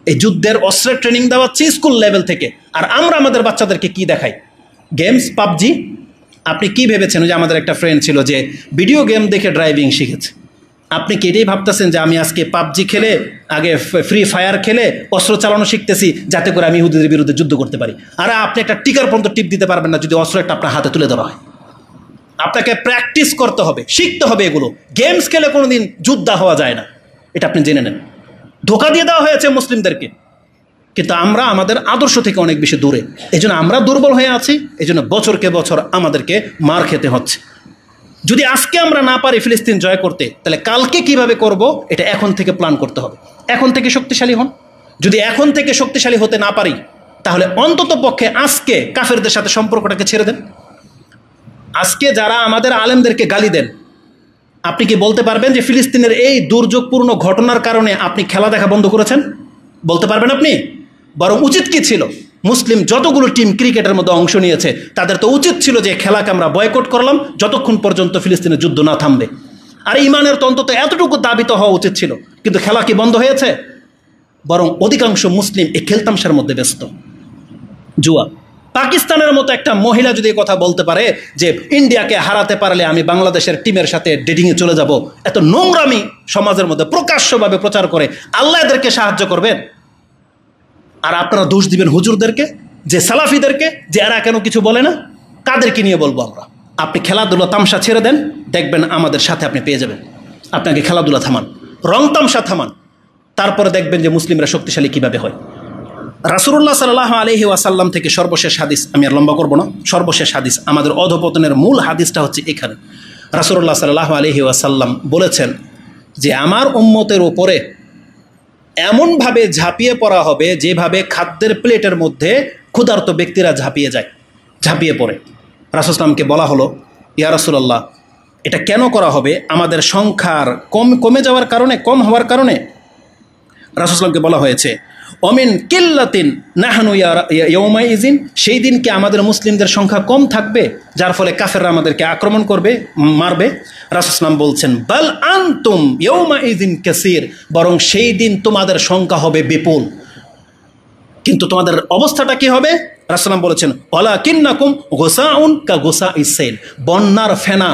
এই যুদ্ধের অস্ত্রের ট্রেনিং দেওয়াচ্ছে স্কুল লেভেল থেকে। আর আমরা আমাদের বাচ্চাদেরকে কি দেখাই? Games, PUBG. আপনি কি ভেবেছেন যে আমাদের একটা ফ্রেন্ড ছিল যে ভিডিও গেম দেখে ড্রাইভিং শিখেছে? আপনি কি এটাই ভাবতেছেন যে আমি আজকে পাবজি খেলে, আগে ফ্রি ফায়ার খেলে অস্ত্র চালানো শিখতেছি যাতে করে আমি ইহুদিদের বিরুদ্ধে যুদ্ধ করতে পারি? আর আপনি একটা টিকার পর্যন্ত টিপ দিতে পারবেন না যদি অস্ত্র একটা আপনার হাতে তুলে ধরা হয়। আপনাকে প্র্যাকটিস করতে হবে, শিখতে হবে এগুলো। গেমস খেলে কোনোদিন যোদ্ধা হওয়া যায় না, এটা আপনি জেনে নেন। ধোঁকা দিয়ে দেওয়া হয়েছে মুসলিমদেরকে, কিন্তু আমরা আমাদের আদর্শ থেকে অনেক বেশি দূরে। এই জন্য আমরা দুর্বল হয়ে আছি, এই জন্য বছরকে বছর আমাদেরকে মার খেতে হচ্ছে। যদি আজকে আমরা না পারি ফিলিস্তিন জয় করতে, তাহলে কালকে কিভাবে করব, এটা এখন থেকে প্ল্যান করতে হবে। এখন থেকে শক্তিশালী হন। যদি এখন থেকে শক্তিশালী হতে না পারি, তাহলে অন্তত পক্ষে আজকে কাফেরদের সাথে সম্পর্কটাকে ছেড়ে দেন। আজকে যারা আমাদের আলেমদেরকে গালি দেন, আপনি কি বলতে পারবেন যে ফিলিস্তিনের এই দুর্যোগপূর্ণ ঘটনার কারণে আপনি খেলা দেখা বন্ধ করেছেন? বলতে পারবেন আপনি? বরং উচিত কি ছিল, মুসলিম যতগুলো টিম ক্রিকেটের মধ্যে অংশ নিয়েছে, তাদের তো উচিত ছিল যে খেলাকে আমরা বয়কট করলাম যতক্ষণ পর্যন্ত ফিলিস্তিনের যুদ্ধ না থামবে। আর ইমানের তো অন্তত এতটুকু দাবিত হওয়া উচিত ছিল, কিন্তু খেলা কি বন্ধ হয়েছে? বরং অধিকাংশ মুসলিম এই খেলতামশার মধ্যে ব্যস্ত। জুয়া। পাকিস্তানের মতো একটা মহিলা যদি কথা বলতে পারে যে ইন্ডিয়াকে হারাতে পারলে আমি বাংলাদেশের টিমের সাথে ডেটিংয়ে চলে যাব, এত নোংরামি সমাজের মধ্যে প্রকাশ্যভাবে প্রচার করে, আল্লাহ এদেরকে সাহায্য করবেন? আর আপনারা দোষ দিবেন হুজুরদেরকে, যে সালাফিদেরকে, যে এরা কেন কিছু বলে না? কাদেরকে নিয়ে বলবো আমরা? আপনি খেলাধুলা তামসা ছেড়ে দেন, দেখবেন আমাদের সাথে আপনি পেয়ে যাবেন। আপনাকে খেলাধুলা থামান, রং তামসা থামান, তারপরে দেখবেন যে মুসলিমরা শক্তিশালী কিভাবে হয়। রাসূলুল্লাহ সাল্লাল্লাহু আলাইহি ওয়াসাল্লাম থেকে সর্বশেষ হাদিস, আমি আর লম্বা করবো না, সর্বশেষ হাদিস, আমাদের অধপতনের মূল হাদিসটা হচ্ছে এখানে। রাসূলুল্লাহ সাল্লাল্লাহু আলাইহি ওয়াসাল্লাম বলেছেন যে আমার উম্মতের উপরে এমনভাবে ঝাঁপিয়ে পড়া হবে যেভাবে খাদ্যের প্লেটের মধ্যে ক্ষুধার্ত ব্যক্তিরা ঝাঁপিয়ে পড়ে। রাসূল সাল্লামকে বলা হলো, ইয়া রাসূলুল্লাহ, এটা কেন করা হবে? আমাদের সংখ্যার কমে যাওয়ার কারণে, কম হওয়ার কারণে? রাসূল সাল্লামকে বলা হয়েছে, অমিন কিল্লাতিন নাহনু ইয়াউমাইজিন, সেই দিনকে আমাদের মুসলিমদের সংখ্যা কম থাকবে যার ফলে কাফেররা আমাদেরকে আক্রমণ করবে, মারবে। রাসূল সাল্লাম বলছেন, বাল আনতুম ইয়াউমাইজিন কাসীর, বরং সেই দিন তোমাদের সংখ্যা হবে বিপুল, কিন্তু তোমাদের অবস্থাটা কি হবে? রাসূল সাল্লাম বলেছেন, ওয়ালাকিন্নাকুম গুসাউন কা গুসাইস সাইল, বন্যার ফেনা,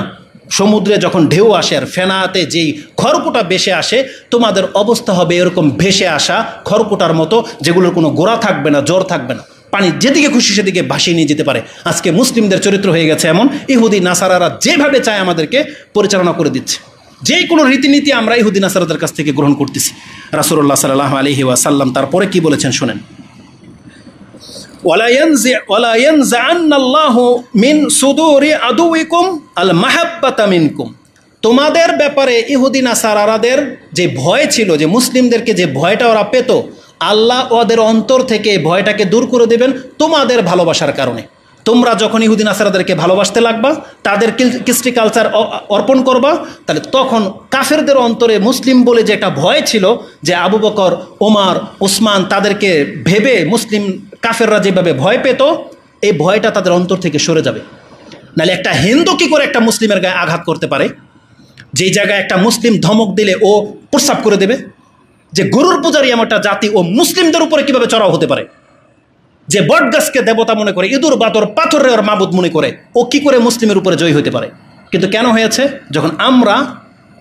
সমুদ্রে যখন ঢেউ আসে আর ফেনাতে যেই খড়কুটা ভেসে আসে, তোমাদের অবস্থা হবে এরকম ভেসে আসা খড়কুটার মতো, যেগুলোর কোনো গোড়া থাকবে না, জোর থাকবে না, পানি যেদিকে খুশি সেদিকে ভাসিয়ে নিয়ে যেতে পারে। আজকে মুসলিমদের চরিত্র হয়ে গেছে এমন, ইহুদি নাসারারা যেভাবে চায় আমাদেরকে পরিচালনা করে দিচ্ছে। যে কোনো রীতিনীতি আমরা ইহুদি নাসারাদের কাছ থেকে গ্রহণ করতেছি। রাসূলুল্লাহ সাল্লাল্লাহু আলাইহি ওয়াসাল্লাম তারপরে কি বলেছেন শুনেন, ওয়ালা ইয়ানজাআন্নাল্লাহু মিন সুদুরি আদুইকুম আল মাহাব্বাতা মিনকুম, তোমাদের ব্যাপারে ইহুদি নাসারাদের যে ভয় ছিল, যে মুসলিমদেরকে যে ভয়টা ওরা পেত, আল্লাহ ওদের অন্তর থেকে ভয়টাকে দূর করে দেবেন তোমাদের ভালোবাসার কারণে। তোমরা যখন ইহুদি নাসারাদেরকে ভালোবাসতে লাগবা, তাদের কৃষ্টি কালচার অর্পণ করবা, তাহলে তখন কাফেরদের অন্তরে মুসলিম বলে যে একটা ভয় ছিল, যে আবু বকর, ওমর, ওসমান, তাদেরকে ভেবে মুসলিম কাফেররা যেভাবে ভয় পেত, এই ভয়টা তাদের অন্তর থেকে সরে যাবে। নাহলে একটা হিন্দু কী করে একটা মুসলিমের গায়ে আঘাত করতে পারে? যেই জায়গায় একটা মুসলিম ধমক দিলে ও প্রস্রাব করে দেবে, যে গরুর পূজারী এমন একটা জাতি ও মুসলিমদের উপরে কিভাবে চড়াও হতে পারে, যে বটগাছকে দেবতা মনে করে, ইঁদুর বাদর পাথরের ওর মাবুদ মনে করে, ও কি করে মুসলিমের উপরে জয়ী হতে পারে? কিন্তু কেন হয়েছে? যখন আমরা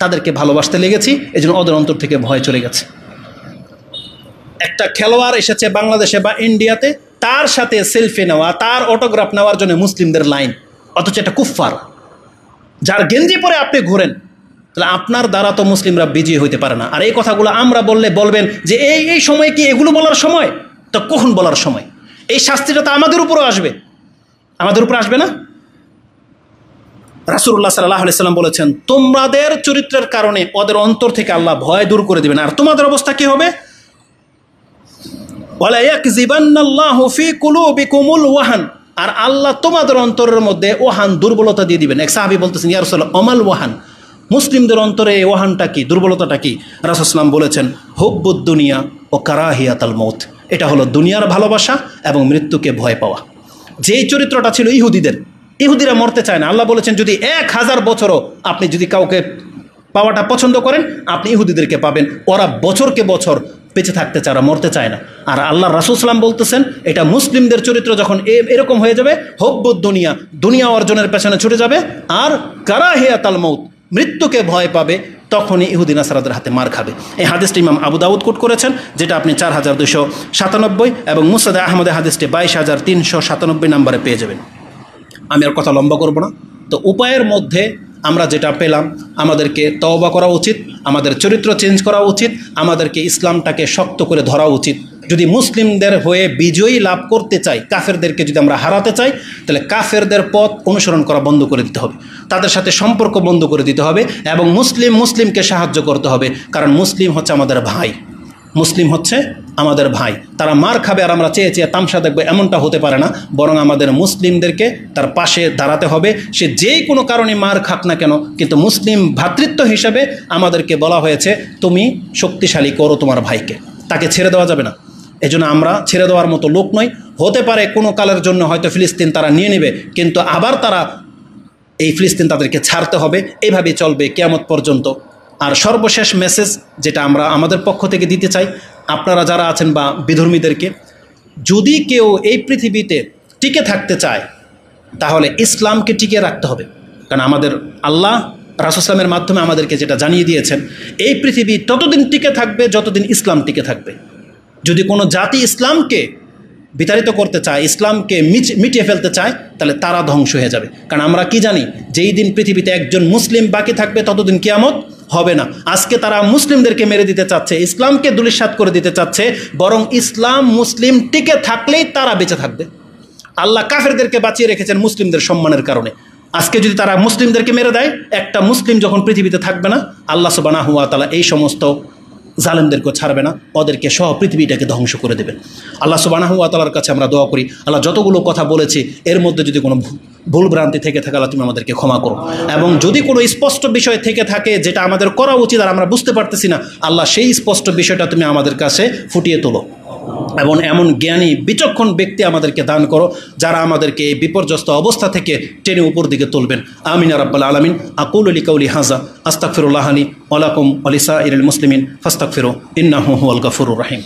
তাদেরকে ভালোবাসতে লেগেছি, এই জন্য ওদের অন্তর থেকে ভয় চলে গেছে। একটা খেলোয়াড় এসেছে বাংলাদেশে বা ইন্ডিয়াতে, তার সাথে সেলফি নেওয়া, তার অটোগ্রাফ নেওয়ার জন্য মুসলিমদের লাইন, অথচ এটা কুফফার, যার গেঞ্জি পরে আপনি ঘুরেন, তাহলে আপনার দ্বারা তো মুসলিমরা বিজয়ী হইতে পারে না। আর এই কথাগুলো আমরা বললে বলবেন যে এই সময় কি এগুলো বলার সময়? তো কখন বলার সময়? এই শাস্তিটা তো আমাদের উপরও আসবে, আমাদের উপর আসবে না? রাসূলুল্লাহ সাল্লাল্লাহু আলাইহি সাল্লাম বলেছেন, তোমাদের চরিত্রের কারণে ওদের অন্তর থেকে আল্লাহ ভয় দূর করে দিবেন। আর তোমাদের অবস্থা কি হবে? ওয়ালা ইয়াকযিবান্নাল্লাহু ফী কুলুবিকুমুল ওয়াহান, আর আল্লাহ তোমাদের অন্তরের মধ্যে ওয়াহান, দুর্বলতা দিয়ে দিবেন। এক সাহাবী বলতেছেন, ইয়া রাসূলুল্লাহ, অমাল ওয়াহান, মুসলিমদের অন্তরে এই ওয়াহানটা কি, দুর্বলতাটা কি? রাসূল সাল্লাল্লাহু আলাইহি ওয়াসাল্লাম বলেছেন, হুব্বুদ দুনিয়া ও কারাহিয়াতাল মউত, এটা হলো দুনিয়ার ভালোবাসা এবং মৃত্যুকে ভয় পাওয়া। যেই চরিত্রটা ছিল ইহুদিদের, ইহুদিরা মরতে চায় না। আল্লাহ বলেছেন, যদি 1000 বছরও আপনি যদি কাউকে পাওয়াটা পছন্দ করেন, আপনি ইহুদিদেরকে পাবেন। ওরা বছরকে বছর বেঁচে থাকতে চায়, ওরা মরতে চায় না। আর আল্লাহ রাসূল সাল্লাল্লাহু আলাইহি ওয়াসাল্লাম বলতেছেন, এটা মুসলিমদের চরিত্র যখন এরকম হয়ে যাবে, হুব্বুদ দুনিয়া, দুনিয়া অর্জনের পেছনে ছুটে যাবে, আর কারাহিয়াতাল মউত, মৃত্যুকে ভয় পাবে, তখনই ইহুদি নাসারাদের হাতে মার খাবে। এই হাদিসটি ইমাম আবু দাউদ কোট করেছেন, যেটা আপনি 4297 এবং মুসনাদে আহমদে হাদিসটি 22397 নম্বরে পেয়ে যাবেন। আমি আর কথা লম্বা করব না। তো উপায়ের মধ্যে আমরা যেটা পেলাম, আমাদেরকে তওবা করা উচিত, আমাদের চরিত্র চেঞ্জ করা উচিত, আমাদেরকে ইসলামটাকে শক্ত করে ধরা উচিত। যদি মুসলিমদের হয়ে বিজয়ী লাভ করতে চাই, কাফেরদেরকে যদি আমরা হারাতে চাই, তাহলে কাফেরদের পথ অনুসরণ করা বন্ধ করে দিতে হবে, তাদের সাথে সম্পর্ক বন্ধ করে দিতে হবে, এবং মুসলিমকে সাহায্য করতে হবে। কারণ মুসলিম হচ্ছে আমাদের ভাই, মুসলিম হচ্ছে আমাদের ভাই। তারা মার খাবে আর আমরা চেয়ে চেয়ে তামসা দেখবো, এমনটা হতে পারে না। বরং আমাদের মুসলিমদেরকে তার পাশে দাঁড়াতে হবে, সে যেই কোনো কারণে মার খাক না কেন। কিন্তু মুসলিম ভ্রাতৃত্ব হিসাবে আমাদেরকে বলা হয়েছে, তুমি শক্তিশালী করো তোমার ভাইকে, তাকে ছেড়ে দেওয়া যাবে না। এজন্য আমরা ছেড়ে দেওয়ার মতো লোক নই। হতে পারে কোনো কালের জন্য হয়তো ফিলিস্তিন তারা নিয়ে নেবে, কিন্তু আবার তারা এই ফিলিস্তিন তাদেরকে ছাড়তে হবে। এইভাবেই চলবে কিয়ামত পর্যন্ত। আর সর্বশেষ মেসেজ যেটা আমরা আমাদের পক্ষ থেকে দিতে চাই, আপনারা যারা আছেন বা বিধর্মীদেরকে, যদি কেউ এই পৃথিবীতে টিকে থাকতে চায়, তাহলে ইসলামকে টিকে রাখতে হবে। কারণ আমাদের আল্লাহ রাসূল সাল্লাল্লাহু আলাইহি ওয়াসাল্লামের মাধ্যমে আমাদেরকে যেটা জানিয়ে দিয়েছেন, এই পৃথিবী ততদিন টিকে থাকবে যতদিন ইসলাম টিকে থাকবে। যদি কোনো জাতি ইসলামকে বিতাড়িত করতে চায়, ইসলামকে মিটিয়ে ফেলতে চায়, তাহলে তারা ধ্বংস হয়ে যাবে। কারণ আমরা কি জানি, যেই দিন পৃথিবীতে একজন মুসলিম বাকি থাকবে, ততদিন কিয়ামত হবে না। আজকে তারা মুসলিমদেরকে মেরে দিতে চাচ্ছে, ইসলামকে ধূলিসাৎ করে দিতে চাচ্ছে। বরং ইসলাম মুসলিম টিকে থাকলেই তারা বেঁচে থাকবে। আল্লাহ কাফেরদেরকে বাঁচিয়ে রেখেছেন মুসলিমদের সম্মানের কারণে। আজকে যদি তারা মুসলিমদেরকে মেরে দেয়, একটা মুসলিম যখন পৃথিবীতে থাকবে না, আল্লাহ সুবহানাহু ওয়া তাআলা এই সমস্ত জালেমদেরকেও ছাড়বে না, ওদেরকে সহ পৃথিবীটাকে ধ্বংস করে দেবেন। আল্লাহ সুবহানাহু ওয়া তাআলার কাছে আমরা দোয়া করি, আল্লাহ যতগুলো কথা বলেছি এর মধ্যে যদি কোনো ভুল ভ্রান্তি থেকে থাকে, আল্লাহ তুমি আমাদেরকে ক্ষমা করো। এবং যদি কোনো স্পষ্ট বিষয় থেকে থাকে যেটা আমাদের করা উচিত আর আমরা বুঝতে পারতেছি না, আল্লাহ সেই স্পষ্ট বিষয়টা তুমি আমাদের কাছে ফুটিয়ে তোলো। এবং এমন জ্ঞানী বিচক্ষণ ব্যক্তি আমাদেরকে দান করো, যারা আমাদেরকে এই বিপর্যস্ত অবস্থা থেকে টেনে উপর দিকে তুলবেন। আমিন ইয়া রাব্বাল আলামিন। আকুলু লিকাউলি হাযা আস্তাগফিরুল্লাহ লি ওয়া লাকুম ওয়া লিসাইরিল মুসলিমিন ফাস্তাগফিরু ইন্নাহু হুয়াল গফুরুর রহিম।